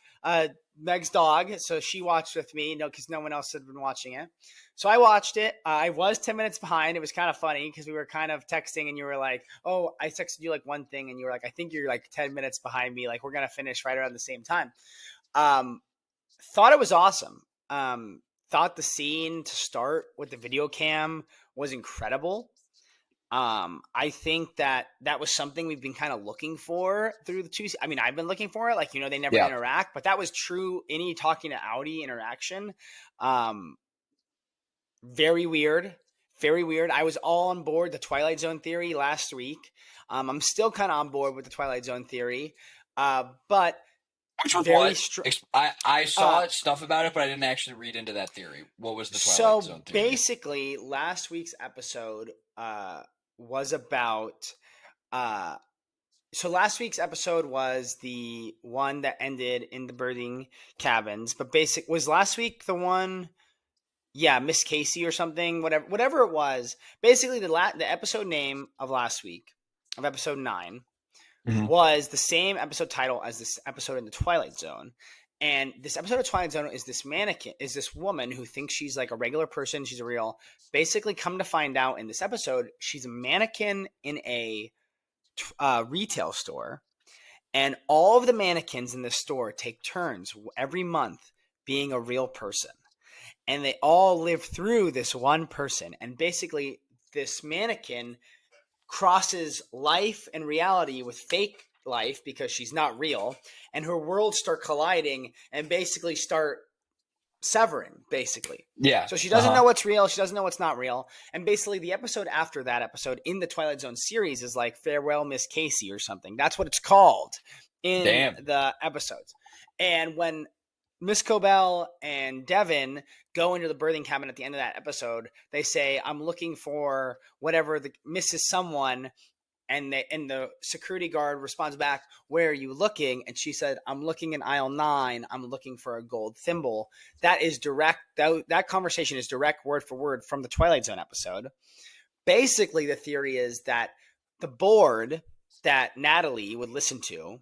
Meg's dog. So she watched with me, because no one else had been watching it. So I watched it. I was 10 minutes behind. It was kind of funny because we were kind of texting and you were like, oh, I texted you like one thing and you were like, I think you're like 10 minutes behind me. Like we're going to finish right around the same time. Um, Thought it was awesome. Thought the scene to start with the video cam was incredible. I think that was something we've been kind of looking for through the two. I mean, I've been looking for it. Like, they never Yeah. interact, but that was true. Any talking to Audi interaction. Um, Very weird. Very weird. I was all on board the Twilight Zone theory last week. I'm still kind of on board with the Twilight Zone theory, but Which was very what? str- I uh, saw stuff about it, but I didn't actually read into that theory. What was the Twilight so Zone theory? basically, last week's episode was about. Uh, so last week's episode was the one that ended in the birding cabins, but was last week the one. Yeah, Miss Casey or something, whatever it was. Basically, the episode name of last week, of episode 9, Mhm. was the same episode title as this episode in the Twilight Zone. And this episode of Twilight Zone is this woman who thinks she's like a regular person, she's a real. Basically, come to find out in this episode, she's a mannequin in a retail store, and all of the mannequins in this store take turns every month being a real person, and they all live through this one person. And basically, this mannequin crosses life and reality with fake life because she's not real, and her worlds start colliding and basically start severing, basically. Yeah. So she doesn't Uh-huh. know what's real, she doesn't know what's not real. And basically the episode after that episode in the Twilight Zone series is like Farewell Miss Casey or something. That's what it's called in Damn. the episodes. And when Miss Cobell and Devin go into the birthing cabin at the end of that episode, they say, I'm looking for whatever the Mrs. Someone, and the security guard responds back, "Where are you looking?" And she said, "I'm looking in aisle 9. I'm looking for a gold thimble." That is direct. That conversation is direct word for word from the Twilight Zone episode. Basically, the theory is that the board that Natalie would listen to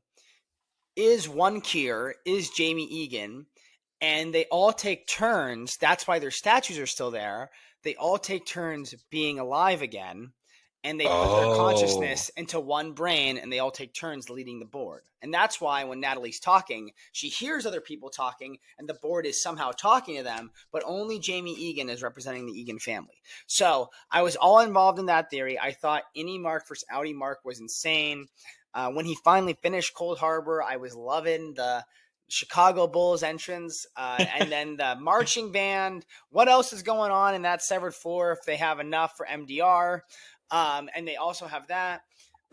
is one Kier, is Jamie Egan, and they all take turns. That's why their statues are still there. They all take turns being alive again, and they put their Oh. consciousness into one brain, and they all take turns leading the board. And that's why when Natalie's talking, she hears other people talking, and the board is somehow talking to them, but only Jamie Egan is representing the Egan family. So I was all involved in that theory. I thought any Mark versus Audi Mark was insane. When he finally finished Cold Harbor, I was loving the Chicago Bulls entrance, and then the marching band. What else is going on in that severed floor if they have enough for MDR? And they also have that.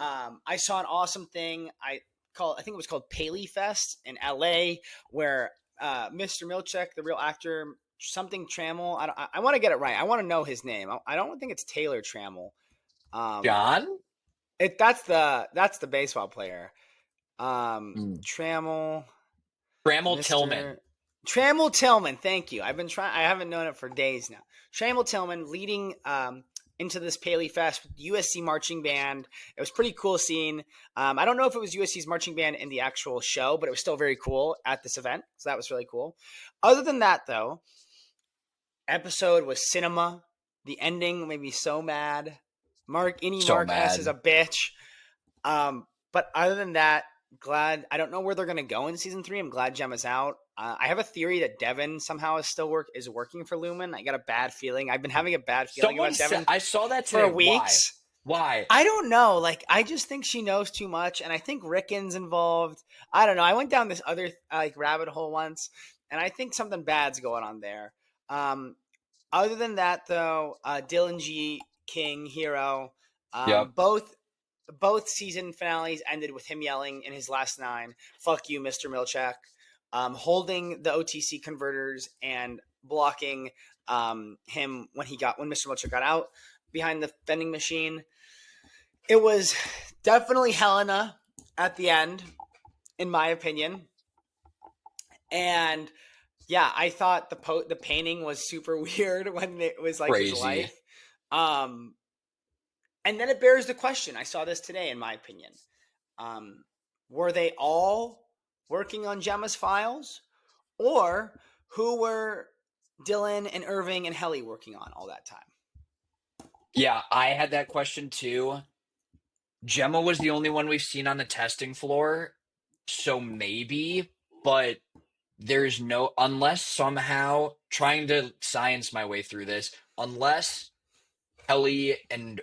I saw an awesome thing. I think it was called Paley Fest in LA, where Mr. Milchek, the real actor, something Trammell. I want to get it right. I want to know his name. I don't think it's Taylor Trammell. Um, John? that's the baseball player. Mm. Trammell, Bramall Mr. Tillman. Trammell Tillman. Thank you. I've been trying. I haven't known it for days now. Trammell Tillman leading into this Paley Fest with USC marching band. It was pretty cool scene. I don't know if it was USC's marching band in the actual show, but it was still very cool at this event. So that was really cool. Other than that, though, episode was cinema. The ending made me so mad. So Mark S is mad. a bitch. But other than that, glad. I don't know where they're gonna go in season 3. I'm glad Gemma's out. I have a theory that Devin somehow is working for Lumen. I got a bad feeling. I've been having a bad feeling Someone about said Devin I saw that for today. Why? weeks. Why? I don't know. Like, I just think she knows too much, and I think Rickon's involved. I don't know. I went down this other like rabbit hole once, and I think something bad's going on there. Um, Other than that, though, Dylan G, King, Hero, Yep. both season finales ended with him yelling in his last 9, "Fuck you, Mr. Milchak," holding the OTC converters and blocking him when Mr. Milchak got out behind the vending machine. It was definitely Helena at the end, in my opinion, and yeah, I thought the painting was super weird when it was like his Crazy. life. Um, and then it bears the question. I saw this today, in my opinion. Um, were they all working on Gemma's files, or who were Dylan and Irving and Helly working on all that time? Yeah, I had that question too. Gemma was the only one we've seen on the testing floor, so maybe, but there's no, unless somehow, trying to science my way through this, unless Ellie and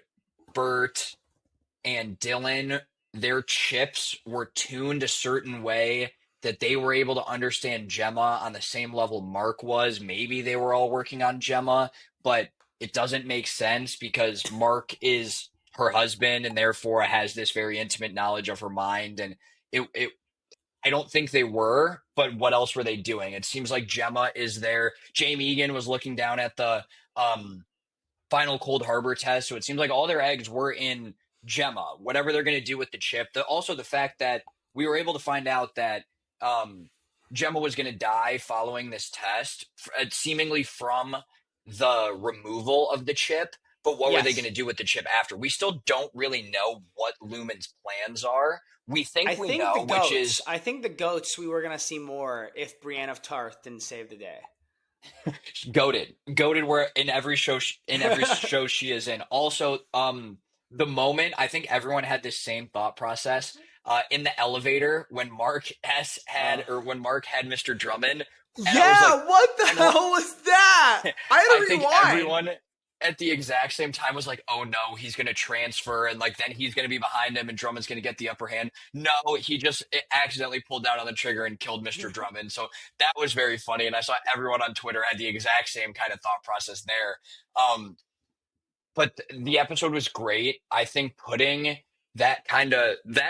Bert and Dylan, their chips were tuned a certain way that they were able to understand Gemma on the same level Mark was. Maybe they were all working on Gemma, but it doesn't make sense because Mark is her husband and therefore has this very intimate knowledge of her mind. And it I don't think they were, but what else were they doing? It seems like Gemma is there. Jamie Egan was looking down at the um final Cold Harbor test. So it seems like all their eggs were in Gemma, whatever they're going to do with the chip. Also, the fact that we were able to find out that um, Gemma was going to die following this test, seemingly from the removal of the chip. But what were they going Yes, to do with the chip after? We still don't really know what Lumen's plans are. We think we know, which is I think the goats. We were gonna see more if Brienne of Tarth didn't save the day. goaded where in every show in every show she is in. Also, the moment I think everyone had this same thought process in the elevator when Mark S uh, had or when Mark had Mr. Drummond, and I was like, yeah, what the and hell was that? I had I to think rewind. everyone at the exact same time was like, "Oh no, he's going to transfer, and like then he's going to be behind him, and Drummond's going to get the upper hand." No, he just accidentally pulled down on the trigger and killed Mr. Drummond. So that was very funny, and I saw everyone on Twitter had the exact same kind of thought process there. Um, but the episode was great. I think putting that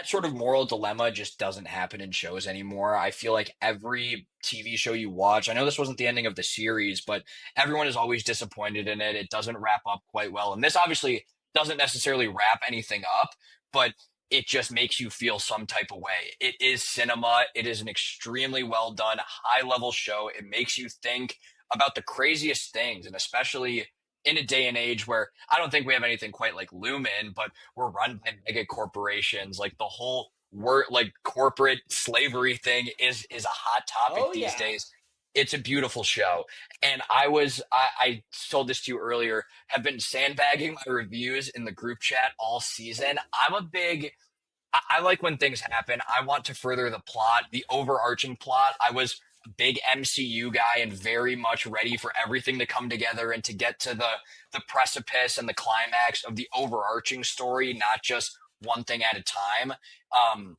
sort of moral dilemma just doesn't happen in shows anymore. I feel like every TV show you watch, I know this wasn't the ending of the series, but everyone is always disappointed in it. It doesn't wrap up quite well. And this obviously doesn't necessarily wrap anything up, but it just makes you feel some type of way. It is cinema. It is an extremely well done, high level show. It makes you think about the craziest things, and especially in a day and age where I don't think we have anything quite like Lumen, but we're run by mega corporations. Like the whole word, like corporate slavery thing is a hot topic Oh these yeah. days. It's a beautiful show. And I told this to you earlier, have been sandbagging my reviews in the group chat all season. I like when things happen. I want to further the plot, the overarching plot. I was a big MCU guy and very much ready for everything to come together and to get to the precipice and the climax of the overarching story, not just one thing at a time. Um,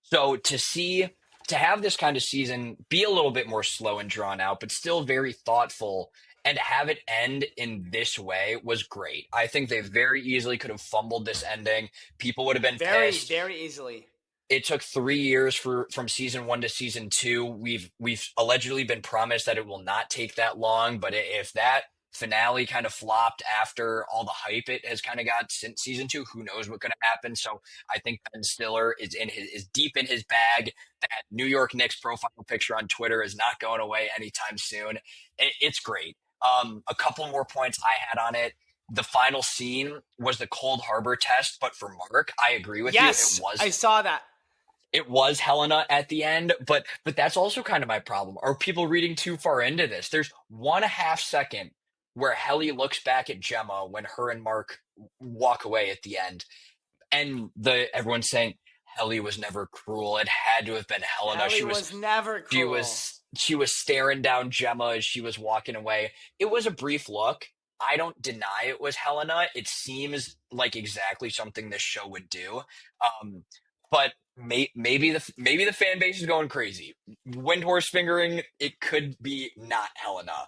so to have this kind of season be a little bit more slow and drawn out, but still very thoughtful, and to have it end in this way was great. I think they very easily could have fumbled this ending. People would have been Very, pissed. very easily. It took 3 years for from season one to season two. We've allegedly been promised that it will not take that long, but if that finale kind of flopped after all the hype it has kind of got since season two, who knows what could happen? So I think Ben Stiller is deep in his bag. That New York Knicks profile picture on Twitter is not going away anytime soon. It's great. A couple more points I had on it. The final scene was the Cold Harbor test, but for Mark, I agree with you. Yes, I saw that. It was Helena at the end, but that's also kind of my problem. Are people reading too far into this? There's 1.5 second where Helly looks back at Gemma when her and Mark walk away at the end, and the everyone's saying Helly was never cruel. It had to have been Helena. Ellie was never She cruel. was she was staring down Gemma as she was walking away. It was a brief look. I don't deny it was Helena. It seems like exactly something this show would do. But maybe the fan base is going crazy. Windhorse fingering, it could be not Helena.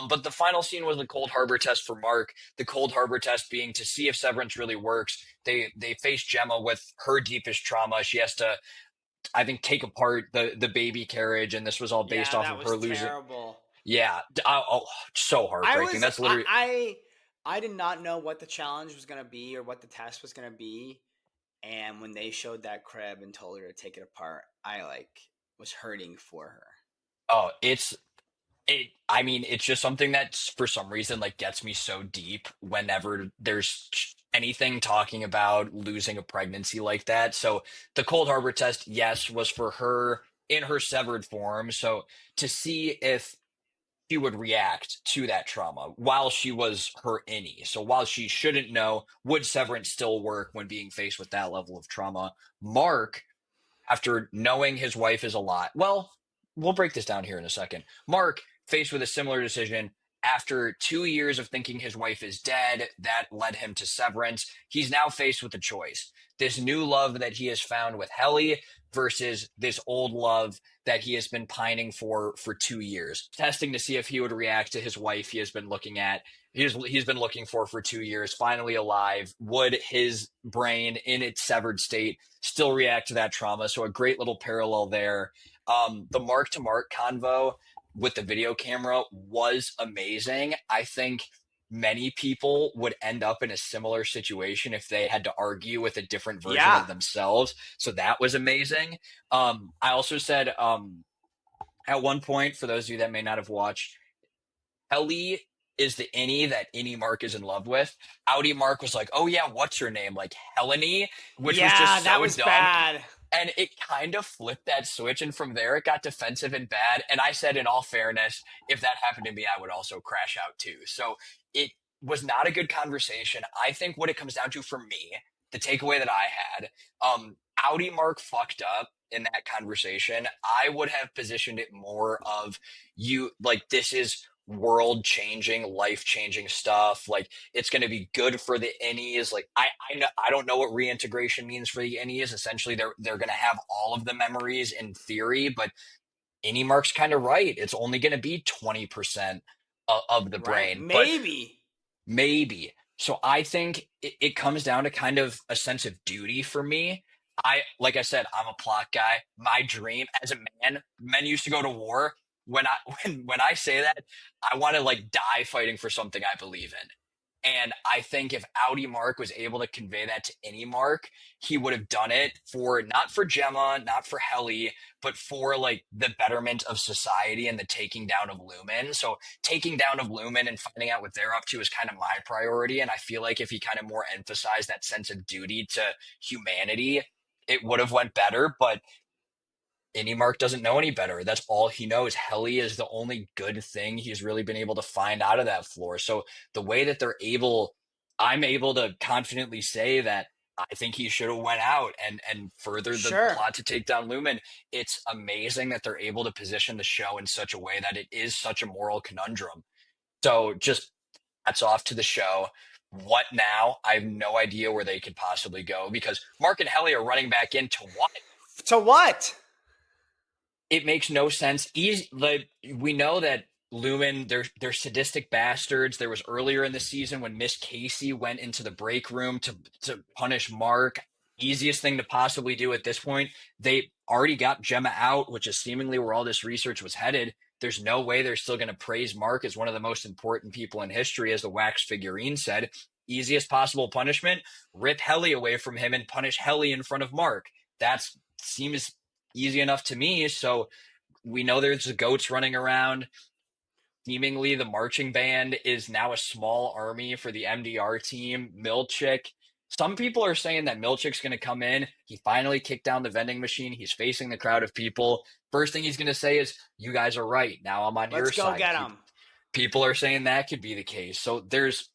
But the final scene was the Cold Harbor test for Mark. The Cold Harbor test being to see if Severance really works. They face Gemma with her deepest trauma. She has to, I think, take apart the baby carriage, and this was all based Yeah, off that of was her losing. terrible. Yeah, oh, so I heartbreaking. was That's literally. I did not know what the challenge was gonna be or what the test was gonna be, and when they showed that crib and told her to take it apart, I was hurting for her. Oh, I mean, it's just something that for some reason like gets me so deep whenever there's anything talking about losing a pregnancy like that. So the Cold Harbor test, yes, was for her in her severed form. So to see if she would react to that trauma while she was her innie. So while she shouldn't know, would Severance still work when being faced with that level of trauma? Mark, after knowing his wife is alive. Well, we'll break this down here in a second. Mark, faced with a similar decision, after 2 years of thinking his wife is dead, that led him to Severance. He's now faced with a choice. This new love that he has found with Helly versus this old love that he has been pining for 2 years, testing to see if he would react to his wife he has been looking at. He's been looking for 2 years, finally alive. Would his brain in its severed state still react to that trauma? So a great little parallel there. The Mark to Mark convo with the video camera was amazing. I think many people would end up in a similar situation if they had to argue with a different version Yeah, of themselves. So that was amazing. I also said at one point, for those of you that may not have watched, Ellie is the innie that innie Mark is in love with. Outie Mark was like, "Oh yeah, what's her name?" Like Heleny, which was yeah, just that so was dumb. bad. And it kind of flipped that switch, and from there it got defensive and bad. And I said, in all fairness, if that happened to me, I would also crash out too. So it was not a good conversation. I think what it comes down to for me, the takeaway that I had, Audi Mark fucked up in that conversation. I would have positioned it more of you like this is world changing, life changing stuff. Like it's going to be good for the innies. Like I don't know what reintegration means for the innies. Essentially, they're going to have all of the memories in theory, but innie Mark's kind of right. It's only going to be 20% of the Right? brain, but Maybe. maybe. So I think it comes down to kind of a sense of duty for me. Like I said, I'm a plot guy. My dream as a man, men used to go to war. When I when I say that, I want to like die fighting for something I believe in. And I think if Audi Mark was able to convey that to any Mark, he would have done it for not for Gemma, not for Helly, but for like the betterment of society and the taking down of Lumen. So taking down of Lumen and finding out what they're up to is kind of my priority. And I feel like if he kind of more emphasized that sense of duty to humanity, it would have went better. But Indy Mark doesn't know any better. That's all he knows. Helly is the only good thing he's really been able to find out of that floor. So the way that I'm able to confidently say that I think he should have went out and furthered the Sure. plot to take down Lumen. It's amazing that they're able to position the show in such a way that it is such a moral conundrum. So just hats off to the show. What now? I have no idea where they could possibly go because Mark and Helly are running back into what? To what? It makes no sense. Easy, like we know that Lumen, they're sadistic bastards. There was earlier in the season when Miss Casey went into the break room to punish Mark. Easiest thing to possibly do at this point. They already got Gemma out, which is seemingly where all this research was headed. There's no way they're still going to praise Mark as one of the most important people in history, as the wax figurine said. Easiest possible punishment: rip Helly away from him and punish Helly in front of Mark. That seems easy enough to me. So we know there's the goats running around. Seemingly, the marching band is now a small army for the MDR team. Milchick. Some people are saying that Milchick's going to come in. He finally kicked down the vending machine. He's facing the crowd of people. First thing he's going to say is, "You guys are right. Now I'm on Let's your go side." get them. People are saying that could be the case. So there's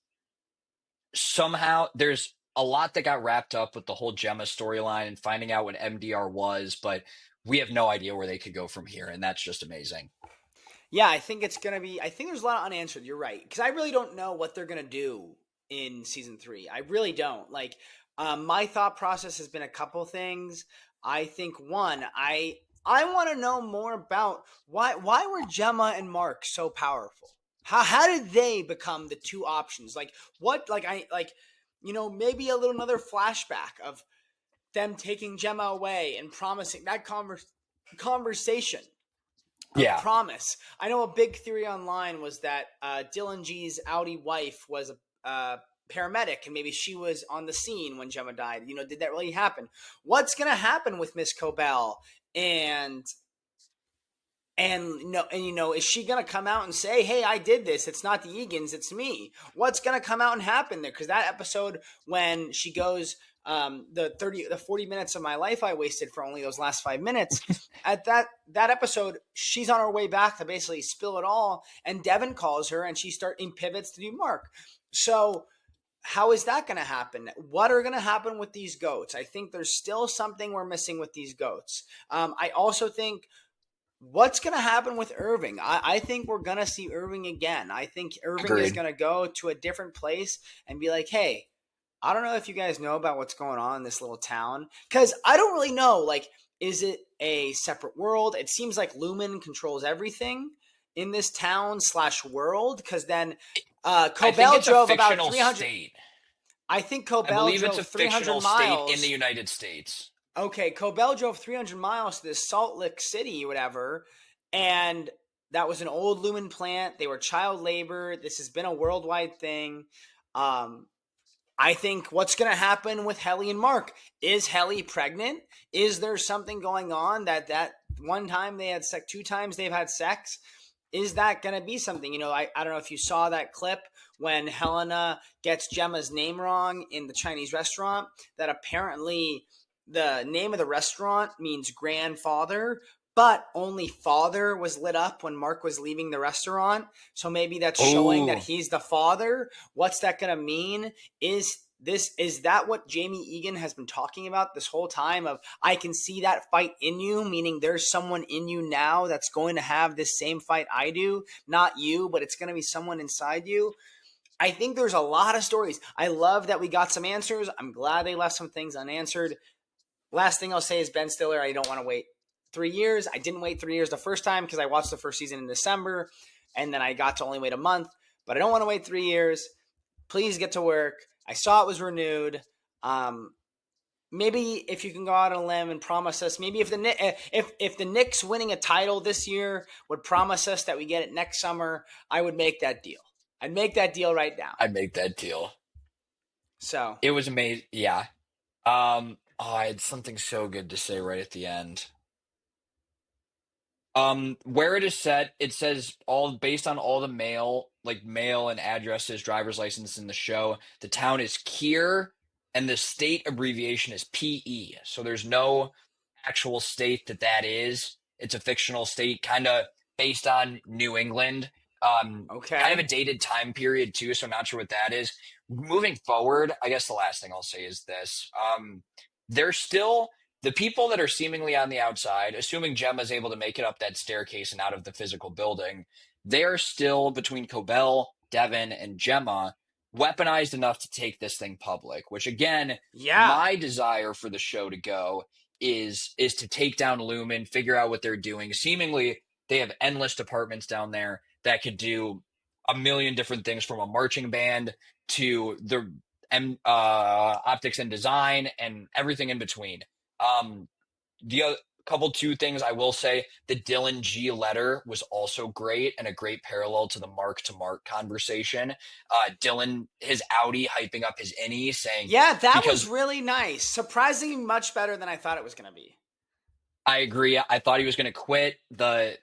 a lot that got wrapped up with the whole Gemma storyline and finding out what MDR was, but we have no idea where they could go from here, and that's just amazing. Yeah, I think it's gonna be. I think there's a lot unanswered. You're right, because I really don't know what they're gonna do in season three. I really don't. Like, my thought process has been a couple things. I think one, I want to know more about why were Gemma and Mark so powerful. How did they become the two options? Like what? Like I like, maybe a little another flashback of them taking Gemma away and promising that conversation of Yeah. promise. I know a big theory online was that Dylan G's Audi wife was a paramedic and maybe she was on the scene when Gemma died. Did that really happen? What's going to happen with Miss Cobell and is she gonna come out and say, "Hey, I did this. It's not the Egan's, it's me"? What's gonna come out and happen there? Because that episode when she goes, the 40 minutes of my life I wasted for only those last 5 minutes. At that episode, she's on her way back to basically spill it all, and Devin calls her, and she starts in pivots to do Mark. So how is that going to happen? What are going to happen with these goats? I think there's still something we're missing with these goats. I also think what's going to happen with Irving? I think we're going to see Irving again. I think Irving is Agreed. going to go to a different place and be like, hey, I don't know if you guys know about what's going on in this little town. Because I don't really know. Like, is it a separate world? It seems like Lumen controls everything in this town slash world. Because then I think Cobell it's a drove about fictional 300. state. I think I Cobell believe it's drove a 300 fictional state in the miles. United States. Okay, Cobell drove 300 miles to this Salt Lake City, whatever, and that was an old Lumen plant. They were child labor. This has been a worldwide thing. Um, I think what's going to happen with Helly and Mark? Is Helly pregnant? Is there something going on that one time they had sex, two times they've had sex? Is that going to be something? I don't know if you saw that clip when Helena gets Gemma's name wrong in the Chinese restaurant, that apparently the name of the restaurant means grandfather, but only father was lit up when Mark was leaving the restaurant. So maybe that's showing that Oh, he's the father. What's that going to mean? Is that what Jamie Egan has been talking about this whole time of I can see that fight in you, meaning there's someone in you now that's going to have this same fight I do, not you, but it's going to be someone inside you. I think there's a lot of stories. I love that we got some answers. I'm glad they left some things unanswered. Last thing I'll say is Ben Stiller. I don't want to wait 3 years. I didn't wait 3 years the first time because I watched the first season in December, and then I got to only wait a month. But I don't want to wait 3 years. Please get to work. I saw it was renewed. Maybe if you can go out on a limb and promise us, maybe if the Knicks winning a title this year would promise us that we get it next summer, I would make that deal. I'd make that deal right now. I make that deal. So, It was amazing. Yeah. I had something so good to say right at the end. Where it is set, it says all based on all the mail and addresses, driver's license in the show. The town is Kier, and the state abbreviation is PE. So there's no actual state that is. It's a fictional state, kind of based on New England. Kind of a okay. dated time period too. So I'm not sure what that is. Moving forward, I guess the last thing I'll say is this: there's still the people that are seemingly on the outside, assuming Gemma's able to make it up that staircase and out of the physical building, they are still between Cobell, Devin, and Gemma weaponized enough to take this thing public. Which again, Yeah. my desire for the show to go is to take down Lumen, figure out what they're doing. Seemingly, they have endless departments down there that could do a million different things, from a marching band to the optics and design and everything in between. Um, the other, couple two things I will say: the Dylan G letter was also great and a great parallel to the Mark to Mark conversation. Dylan, his Audi hyping up his innie, saying Yeah, that was because really nice. Surprisingly much better than I thought it was going to be. I agree. I thought he was going to quit. The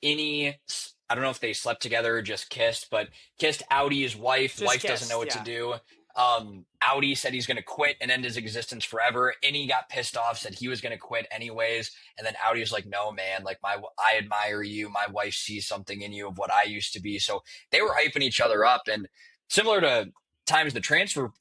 innie, I don't know if they slept together or just kissed, but kissed Audi's wife. Just Wife doesn't know kissed, what to yeah. do. Audi said he's going to quit and end his existence forever. Innie got pissed off, said he was going to quit anyways. And then Audi was like, "No, man, like I admire you. My wife sees something in you of what I used to be." So they were hyping each other up, and similar to times the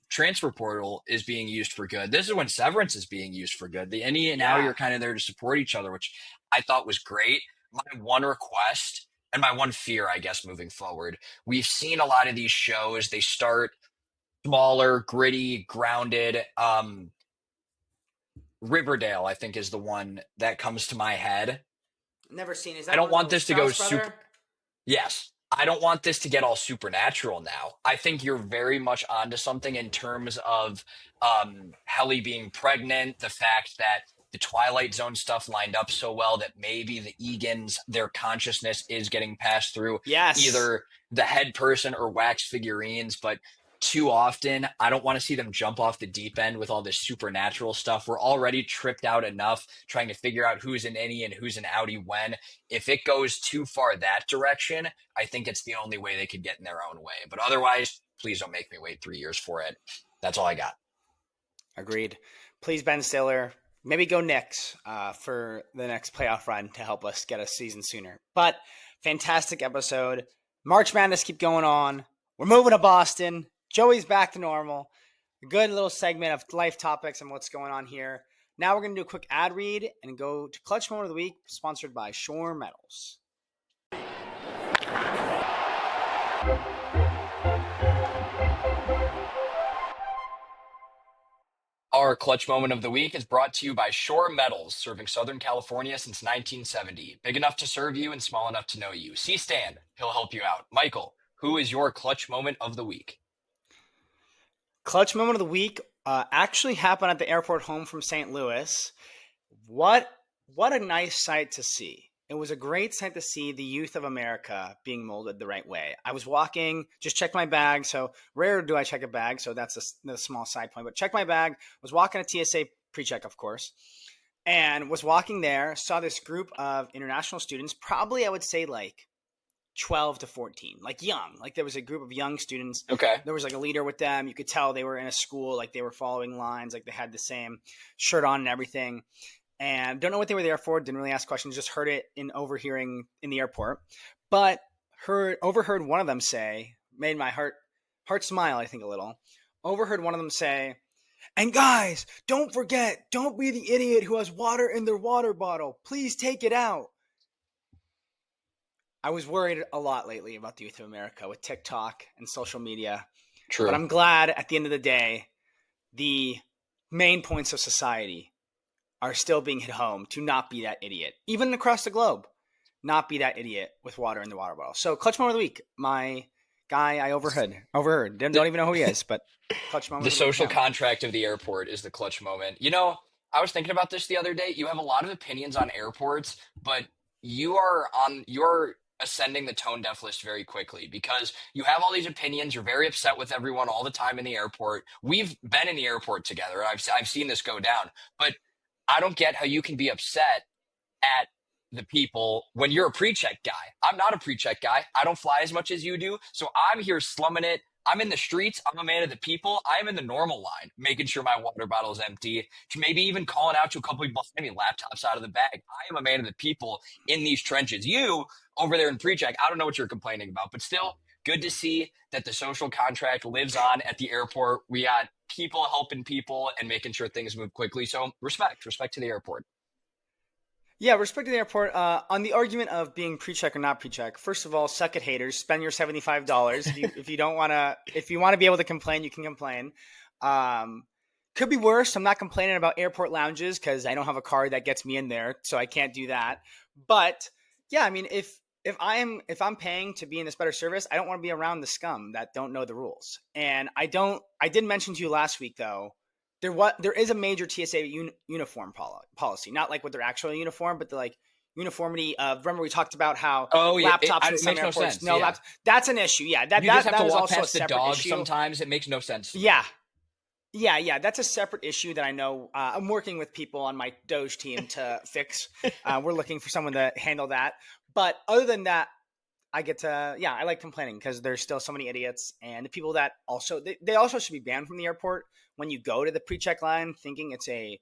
transfer portal is being used for good. This is when Severance is being used for good. The Indy and Audi Yeah. are kind of there to support each other, which I thought was great. My one request and my one fear, I guess, moving forward, we've seen a lot of these shows. They start smaller, gritty, grounded. Riverdale, I think, is the one that comes to my head. Never seen. Is I that don't one of want the this to go Strauss super. brother? Yes. I don't want this to get all supernatural now. I think you're very much onto something in terms of Helly being pregnant, the fact that the Twilight Zone stuff lined up so well that maybe the Egans, their consciousness is getting passed through Yes. either the head person or wax figurines. But too often, I don't want to see them jump off the deep end with all this supernatural stuff. We're already tripped out enough trying to figure out who's an innie and who's an outie when. If it goes too far that direction, I think it's the only way they could get in their own way. But otherwise, please don't make me wait 3 years for it. That's all I got. Agreed. Please, Ben Stiller, maybe go Knicks for the next playoff run to help us get a season sooner. But fantastic episode. March Madness keep going on. We're moving to Boston. Joey's back to normal. A good little segment of life topics and what's going on here. Now we're going to do a quick ad read and go to Clutch Moment of the Week, sponsored by Shore Metals. Our clutch moment of the week is brought to you by Shore Metals, serving Southern California since 1970. Big enough to serve you and small enough to know you. See Stan, he'll help you out. Michael, who is your clutch moment of the week? Clutch Moment of the Week actually happened at the airport home from St. Louis. What what a nice sight to see. It was a great sight to see the youth of America being molded the right way. I was walking, just checked my bag. So rare do I check a bag, so that's a small side point. But check my bag. Was walking a TSA pre-check, of course, and was walking there. Saw this group of international students. Probably I would say like 12 to 14, like young. Like there was a group of young students. Okay. There was like a leader with them. You could tell they were in a school, like they were following lines, like they had the same shirt on and everything. And don't know what they were there for. Didn't really ask questions. Just heard it in overhearing in the airport. But overheard one of them say, made my heart smile. I think a little. Overheard one of them say, "And guys, don't forget, don't be the idiot who has water in their water bottle. Please take it out." I was worried a lot lately about the youth of America with TikTok and social media, but True. I'm glad at the end of the day, the main points of society are still being hit home to not be that idiot, even across the globe, not be that idiot with water in the water bottle. So, clutch moment of the week, my guy I overheard, don't The, even know who he is, but clutch moment the of the week, social him. contract of the airport is the clutch moment. I was thinking about this the other day. You have a lot of opinions on airports, but you are ascending the tone deaf list very quickly because you have all these opinions. You're very upset with everyone all the time in the airport. We've been in the airport together. I've seen this go down, but I don't get how you can be upset at the people when you're a pre-check guy. I'm not a pre-check guy. I don't fly as much as you do. So I'm here slumming it. I'm in the streets. I'm a man of the people. I'm in the normal line, making sure my water bottle is empty, maybe even calling out to a couple people behind me, laptops out of the bag. I am a man of the people in these trenches. You over there in pre-check, I don't know what you're complaining about, but still good to see that the social contract lives on at the airport. We got people helping people and making sure things move quickly. So respect to the airport. Yeah, respect to the airport. On the argument of being pre-check or not pre-check, first of all, suck it, haters. Spend your $75 if you don't want to. If you want to be able to complain, you can complain. Um, could be worse. I'm not complaining about airport lounges because I don't have a card that gets me in there, so I can't do that. But yeah, I mean, if I'm paying to be in this better service, I don't want to be around the scum that don't know the rules. And I don't. I did mention to you last week though there is a major TSA uniform policy, not like with their actual uniform, but the like uniformity of. Remember we talked about how Oh, yeah, laptops in it some makes no airports, sense. no Yeah. laptops. That's an issue. Yeah, that You just that have to that is walk also a past the separate dog issue. sometimes. It makes no sense to me. Yeah, yeah. That's a separate issue that I know. I'm working with people on my Doge team to fix. We're looking for someone to handle that. But other than that, I get to, yeah, I like complaining because there's still so many idiots, and the people that also they also should be banned from the airport when you go to the pre-check line thinking it's a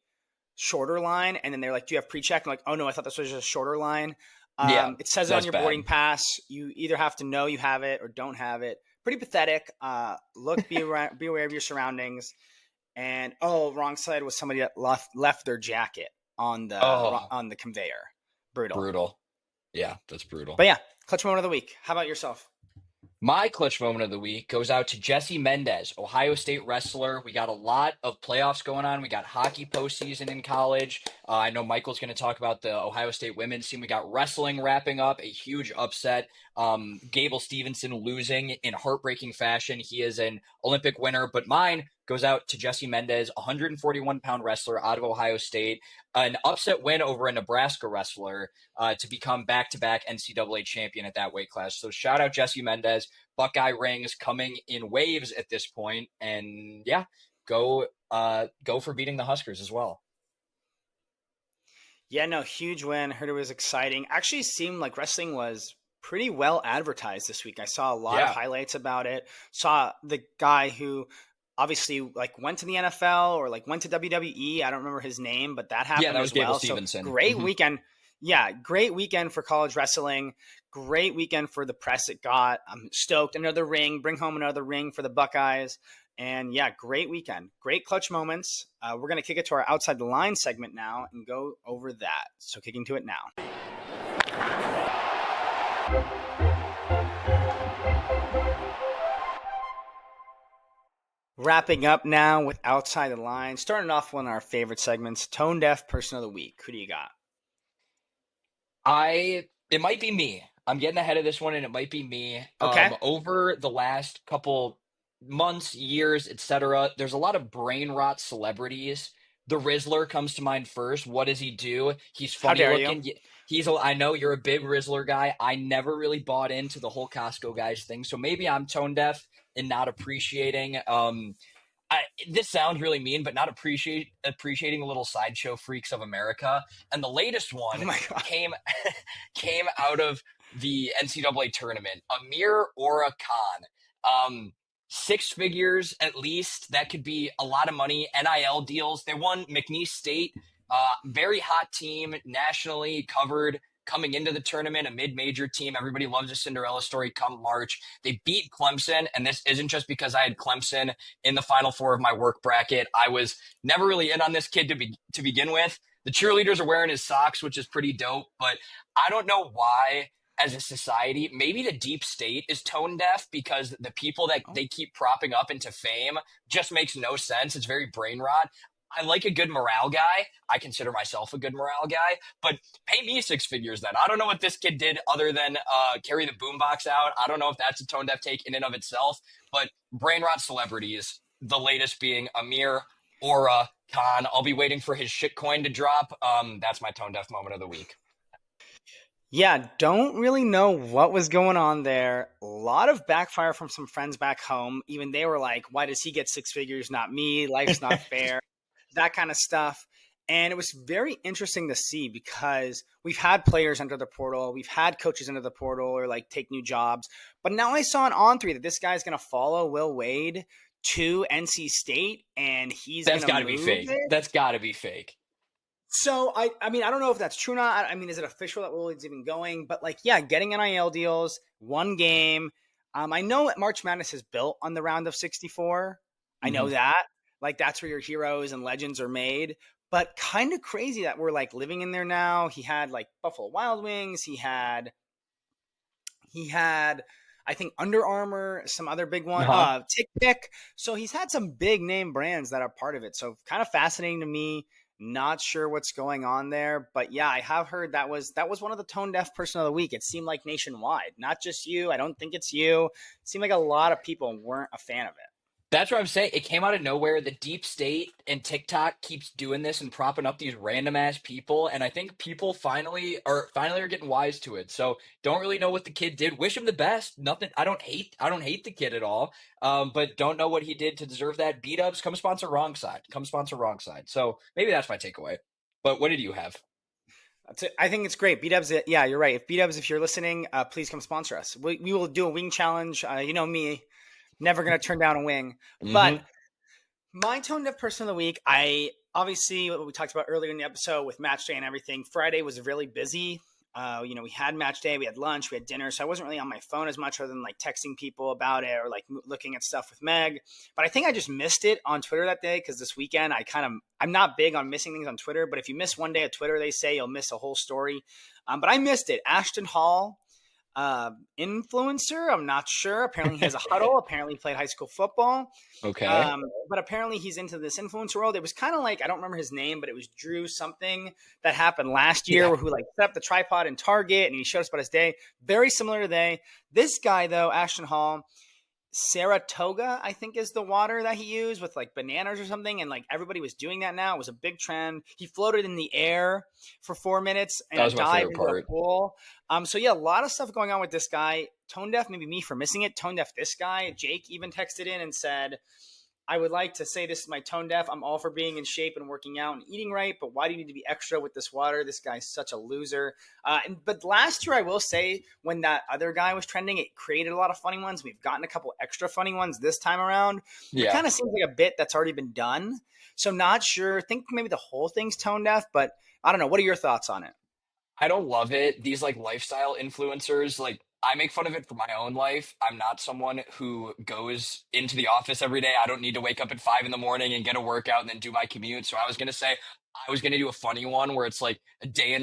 shorter line, and then they're like, "Do you have pre-check?" I'm like, "Oh no, I thought this was just a shorter line." Yeah, It says it on that's your bad. boarding pass. You either have to know you have it or don't have it. Pretty pathetic. Be aware of your surroundings. And oh, wrong side was somebody that left their jacket Oh, on the conveyor. Brutal. brutal. Yeah, that's brutal. But yeah, clutch moment of the week. How about yourself? My clutch moment of the week goes out to Jesse Mendez, Ohio State wrestler. We got a lot of playoffs going on. We got hockey postseason in college. I know Michael's going to talk about the Ohio State women's team. We got wrestling wrapping up, a huge upset. Gable Stevenson losing in heartbreaking fashion. He is an Olympic winner, but mine goes out to Jesse Mendez, 141-pound wrestler out of Ohio State, an upset win over a Nebraska wrestler to become back-to-back NCAA champion at that weight class. So shout out Jesse Mendez. Buckeye rings coming in waves at this point, and yeah, go for beating the Huskers as well. Yeah, no, huge win. Heard it was exciting. Actually, seemed like wrestling was pretty well advertised this week. I saw a lot of Yeah, highlights about it. Saw the guy who obviously like went to the NFL or like went to WWE. I don't remember his name, but that yeah, happened that was as Gable well. So Stevenson. great weekend. Yeah, great weekend for college wrestling. Great weekend for the press it got. I'm stoked. Another ring. Bring home another ring for the Buckeyes. And yeah, great weekend. Great clutch moments. We're going to kick it to our outside the line segment now and go over that. So kicking to it now. Wrapping up now with outside the line. Starting off one of our favorite segments, tone deaf person of the week. Who do you got? It might be me. I'm getting ahead of this one, and it might be me. Okay. Over the last couple months, years, etc., there's a lot of brain rot celebrities. The Rizzler comes to mind first. What does he do? He's How funny dare you? looking. I know you're a big Rizzler guy. I never really bought into the whole Costco guys thing, so maybe I'm tone deaf and not appreciating. This sounds really mean, but not appreciating the little sideshow freaks of America. And the latest Oh one my God. came came out of the NCAA tournament. Amir Ora Khan, six figures at least. That could be a lot of money. NIL deals. They won McNeese State. Very hot team, nationally covered coming into the tournament, a mid-major team. Everybody loves a Cinderella story come March. They beat Clemson, and this isn't just because I had Clemson in the Final Four of my work bracket. I was never really in on this kid to begin with. The cheerleaders are wearing his socks, which is pretty dope, but I don't know why as a society, maybe the deep state is tone deaf because the people that Oh, they keep propping up into fame just makes no sense. It's very brain rot. I like a good morale guy. I consider myself a good morale guy, but pay me six figures then. I don't know what this kid did other than carry the boombox out. I don't know if that's a tone deaf take in and of itself, but brain rot celebrities, the latest being Amir Aura Khan. I'll be waiting for his shitcoin to drop. That's my tone deaf moment of the week. Yeah, don't really know what was going on there. A lot of backfire from some friends back home. Even they were like, why does he get six figures, not me? Life's not fair. That kind of stuff. And it was very interesting to see because we've had players enter the portal, we've had coaches enter the portal or like take new jobs. But now I saw an on three that this guy's going to follow Will Wade to NC State and he's going That's to got to be move fake. it. That's got to be fake. So I mean I don't know if that's true or not. I mean, is it official that Willard's even going? But like, yeah, getting NIL deals, one game. I know that March Madness is built on the round of 64. I know Mhm. that. Like that's where your heroes and legends are made. But kind of crazy that we're like living in there now. He had like Buffalo Wild Wings. He had I think Under Armour, some other big one, Uh-huh. Tick Pick. So he's had some big name brands that are part of it. So kind of fascinating to me. Not sure what's going on there, but yeah, I have heard that was one of the tone deaf person of the week. It seemed like nationwide, not just you. I don't think it's you. It seemed like a lot of people weren't a fan of it. That's what I'm saying. It came out of nowhere. The deep state and TikTok keeps doing this and propping up these random ass people, and I think people finally are getting wise to it. So don't really know what the kid did. Wish him the best. Nothing. I don't hate the kid at all. But don't know what he did to deserve that. Beat ups. Come sponsor wrong side. Come sponsor wrong side. So maybe that's my takeaway. But what did you have? I think it's great. B Dubs, yeah, you're right. If B Dubs, if you're listening, please come sponsor us. We will do a wing challenge. You know me, never going to turn down a wing. But Mm-hmm. my tone deaf person of the week, I obviously what we talked about earlier in the episode with match day and everything. Friday was really busy. We had match day, we had lunch, we had dinner, so I wasn't really on my phone as much, other than like texting people about it or like looking at stuff with Meg. But I think I just missed it on Twitter that day because this weekend I'm not big on missing things on Twitter. But if you miss one day of Twitter, they say you'll miss a whole story. But I missed it. Ashton Hall, influencer. I'm not sure. Apparently, he has a huddle. Apparently, he played high school football. Okay. But apparently he's into this influencer world. It was kind of like I don't remember his name, but it was Drew something that happened last year Yeah. where who like set up the tripod in Target and he showed us about his day. Very similar to they. This guy though, Ashton Hall, Saratoga, I think is the water that he used with like bananas or something. And like everybody was doing that now. It was a big trend. He floated in the air for 4 minutes in That a was my dive favorite into a part. pool. So yeah, a lot of stuff going on with this guy. Tone deaf, maybe me for missing it. Tone deaf, this guy. Jake even texted in and said, I would like to say this is my tone deaf. I'm all for being in shape and working out and eating right, but why do you need to be extra with this water? This guy's such a loser. But last year, I will say, when that other guy was trending, it created a lot of funny ones. We've gotten a couple extra funny ones this time around, but it Yeah. kind of seems like a bit that's already been done. So not sure. I think maybe the whole thing's tone deaf, but I don't know. What are your thoughts on it? I don't love it. These like lifestyle influencers, like I make fun of it for my own life. I'm not someone who goes into the office every day. I don't need to wake up at 5 in the morning and get a workout and then do my commute. So I was gonna say I was gonna do a funny one where it's like a day in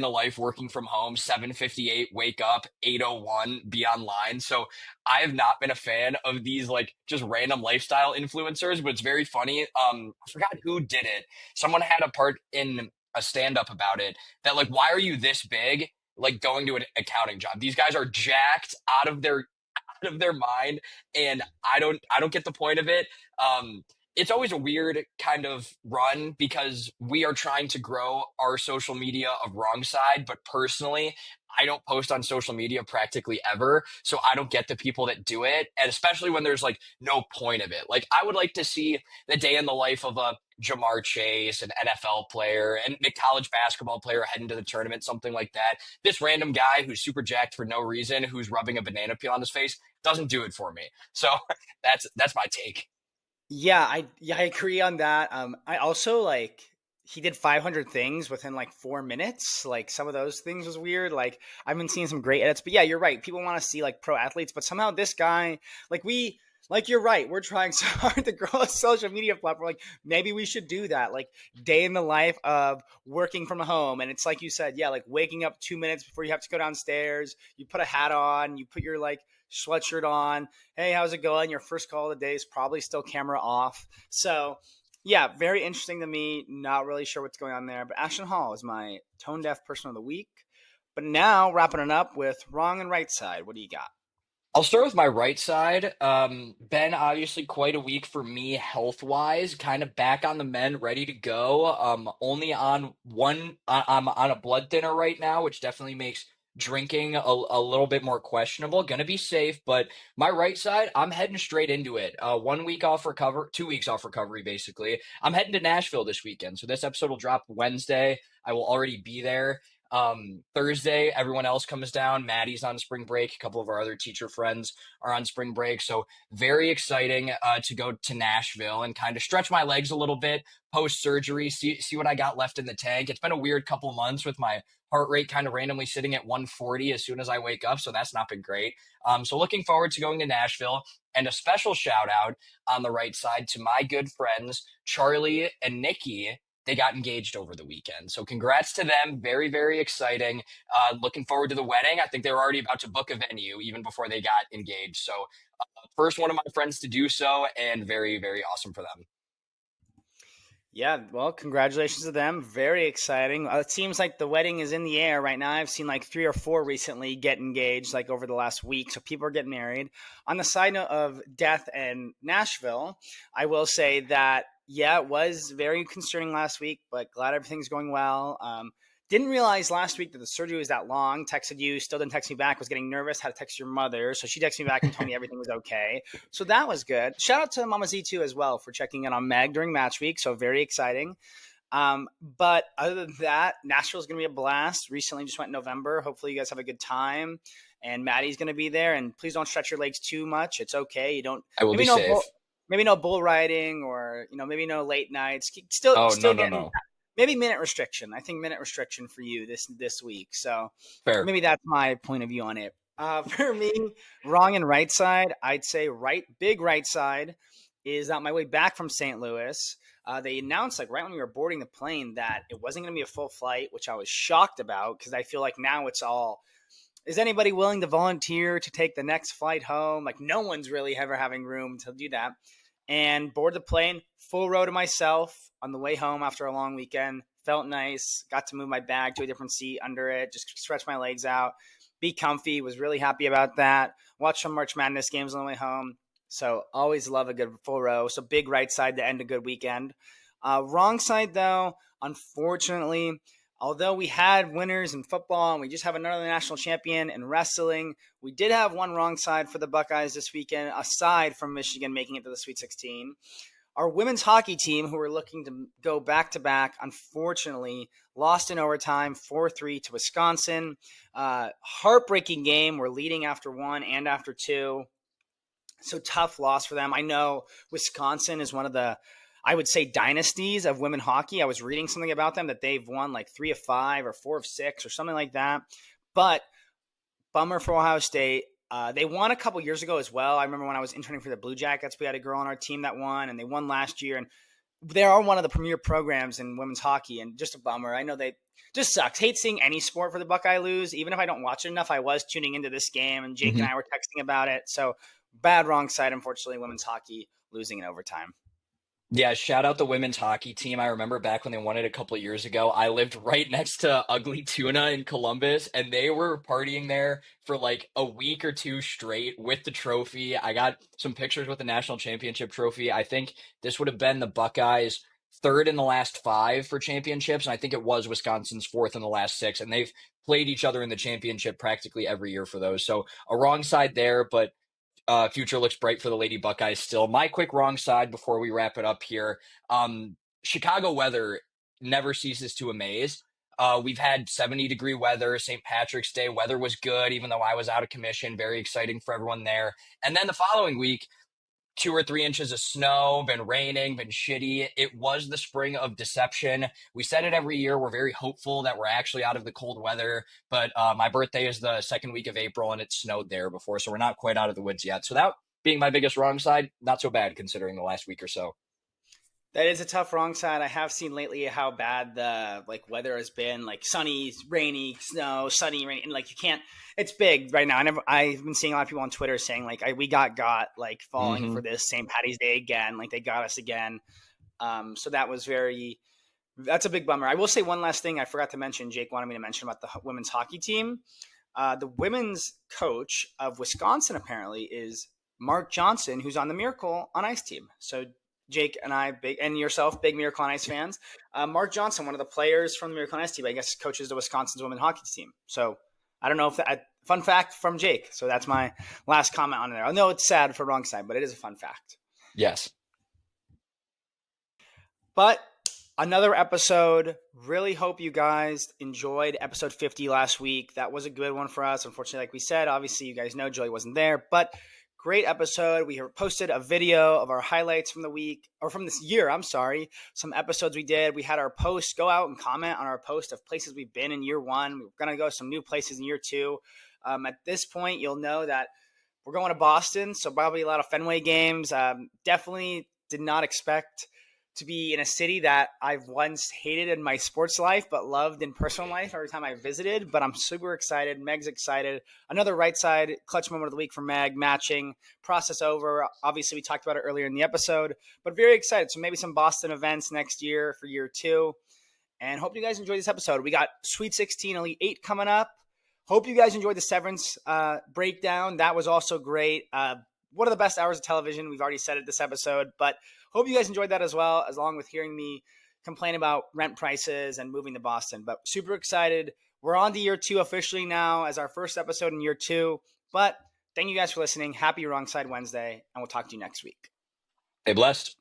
the life working from home, 7:58, wake up, 8:01, be online. So I have not been a fan of these like just random lifestyle influencers, but it's very funny. I forgot who did it. Someone had a part in a stand up about it that like why are you this big like going to an accounting job? These guys are jacked out of their mind, and I don't get the point of it. It's always a weird kind of run because we are trying to grow our social media of wrong side, but personally I don't post on social media practically ever, so I don't get the people that do it, and especially when there's like no point of it. Like I would like to see the day in the life of a Jamar Chase, an NFL player, and a college basketball player heading to the tournament, something like that. This random guy who's super jacked for no reason, who's rubbing a banana peel on his face, doesn't do it for me. So that's my take. Yeah, I agree on that. I also like he did 500 things within like 4 minutes. Like some of those things was weird. Like I've been seeing some great edits, but yeah, you're right. People want to see like pro athletes, but somehow this guy, like you're right. We're trying so hard to grow a social media platform. Like maybe we should do that. Like day in the life of working from home, and it's like you said, yeah, like waking up 2 minutes before you have to go downstairs. You put a hat on. You put your like sweatshirt on. Hey, how's it going? Your first call of the day is probably still camera off. So, yeah, very interesting to me. Not really sure what's going on there. But Ashton Hall is my tone deaf person of the week. But now, wrapping it up with wrong and right side. What do you got? I'll start with my right side. Ben, obviously quite a week for me health wise, kind of back on the mend, ready to go. Only on one, I'm on a blood thinner right now, which definitely makes drinking a little bit more questionable. Gonna be safe, but my right side, I'm heading straight into it. 1 week off recover, 2 weeks off recovery, basically. I'm heading to Nashville this weekend. So this episode will drop Wednesday. I will already be there. Thursday, everyone else comes down. Maddie's on spring break. A couple of our other teacher friends are on spring break. So very exciting to go to Nashville and kind of stretch my legs a little bit post surgery. See what I got left in the tank. It's been a weird couple of months with my heart rate kind of randomly sitting at 140 as soon as I wake up. So that's not been great. So looking forward to going to Nashville, and a special shout out on the right side to my good friends, Charlie and Nikki. They got engaged over the weekend. So congrats to them. Very, very exciting. Looking forward to the wedding. I think they were already about to book a venue even before they got engaged. So first one of my friends to do so, and very, very awesome for them. Yeah, well, congratulations to them. Very exciting. It seems like the wedding is in the air right now. I've seen like 3 or 4 recently get engaged, like over the last week. So people are getting married. On the side note of death and Nashville, I will say that, yeah, it was very concerning last week, but glad everything's going well. Didn't realize last week that the surgery was that long. Texted you, still didn't text me back. Was getting nervous. Had to text your mother, so she texted me back and told me everything was okay. So that was good. Shout out to Mama Z too as well for checking in on Meg during match week. So very exciting. But other than that, Nashville's going to be a blast. Recently just went in November. Hopefully you guys have a good time. And Maddie's going to be there. And please don't stretch your legs too much. It's okay. You don't I will be maybe no bull, safe. maybe no bull riding, or maybe no late nights. Still Oh, no, still no, getting no. maybe minute restriction. I think minute restriction for you this week. So Fair. maybe that's my point of view on it. For me, wrong and right side, I'd say big right side is on my way back from St. Louis. They announced like right when we were boarding the plane that it wasn't going to be a full flight, which I was shocked about because I feel like now it's all, is anybody willing to volunteer to take the next flight home? Like no one's really ever having room to do that. And board the plane, full row to myself on the way home after a long weekend. Felt nice. Got to move my bag to a different seat under it. Just stretch my legs out. Be comfy. Was really happy about that. Watch some March Madness games on the way home. So always love a good full row. So big right side to end a good weekend. Wrong side though, unfortunately, although we had winners in football and we just have another national champion in wrestling, we did have one wrong side for the Buckeyes this weekend, aside from Michigan making it to the Sweet 16. Our women's hockey team, who were looking to go back to back, unfortunately lost in overtime 4-3 to Wisconsin. Heartbreaking game. We're leading after one and after two. So tough loss for them. I know Wisconsin is one of the, I would say, dynasties of women hockey. I was reading something about them that they've won like 3 of 5 or 4 of 6 or something like that. But bummer for Ohio State. They won a couple years ago as well. I remember when I was interning for the Blue Jackets, we had a girl on our team that won, and they won last year. And they are one of the premier programs in women's hockey, and just a bummer. I know they just sucks. Hate seeing any sport for the Buckeye lose. Even if I don't watch it enough, I was tuning into this game, and Jake and Mhm. I were texting about it. So bad wrong side, unfortunately, women's hockey losing in overtime. Yeah, shout out the women's hockey team. I remember back when they won it a couple of years ago. I lived right next to Ugly Tuna in Columbus, and they were partying there for like a week or two straight with the trophy. I got some pictures with the national championship trophy. I think this would have been the Buckeyes' third in the last five for championships, and I think it was Wisconsin's fourth in the last six. And they've played each other in the championship practically every year for those. So a wrong side there, but future looks bright for the Lady Buckeyes still. My quick wrong side before we wrap it up here. Chicago weather never ceases to amaze. We've had 70-degree weather. St. Patrick's Day weather was good, even though I was out of commission. Very exciting for everyone there. And then the following week, 2 or 3 inches of snow, been raining, been shitty. It was the spring of deception. We said it every year. We're very hopeful that we're actually out of the cold weather. But my birthday is the second week of April, and it snowed there before, so we're not quite out of the woods yet. So that being my biggest wrong side, not so bad considering the last week or so. That is a tough wrong side. I have seen lately how bad the like weather has been, like sunny, rainy, snow, sunny, rainy, and like you can't. It's big right now. I've been seeing a lot of people on Twitter saying like we got like falling Hmm. for this St. Patty's Day again. Like they got us again. So that was that's a big bummer. I will say one last thing I forgot to mention. Jake wanted me to mention about the women's hockey team. The women's coach of Wisconsin apparently is Mark Johnson, who's on the Miracle on Ice team. So Jake and I, big and yourself, big Miracle on Ice fans. Mark Johnson, one of the players from the Miracle on Ice team, I guess coaches the Wisconsin's women's hockey team. So I don't know if that, fun fact from Jake. So that's my last comment on there. I know it's sad for wrong side, but it is a fun fact. Yes. But another episode. Really hope you guys enjoyed episode 50 last week. That was a good one for us. Unfortunately, like we said, obviously you guys know Joey wasn't there, but great episode. We posted a video of our highlights from the week, or from this year, I'm sorry. Some episodes we did. We had our post. Go out and comment on our post of places we've been in year one. We're going to go some new places in year two. At this point, you'll know that we're going to Boston, so probably a lot of Fenway games. Definitely did not expect to be in a city that I've once hated in my sports life, but loved in personal life every time I visited. But I'm super excited. Meg's excited. Another right side clutch moment of the week for Meg, matching, process over. Obviously, we talked about it earlier in the episode, but very excited. So maybe some Boston events next year for year two. And hope you guys enjoyed this episode. We got Sweet 16, Elite 8 coming up. Hope you guys enjoyed the Severance breakdown. That was also great. One of the best hours of television. We've already said it this episode, but hope you guys enjoyed that as well, as long with hearing me complain about rent prices and moving to Boston. But super excited. We're on to year two officially now as our first episode in year two. But thank you guys for listening. Happy Wrong Side Wednesday, and we'll talk to you next week. Stay blessed.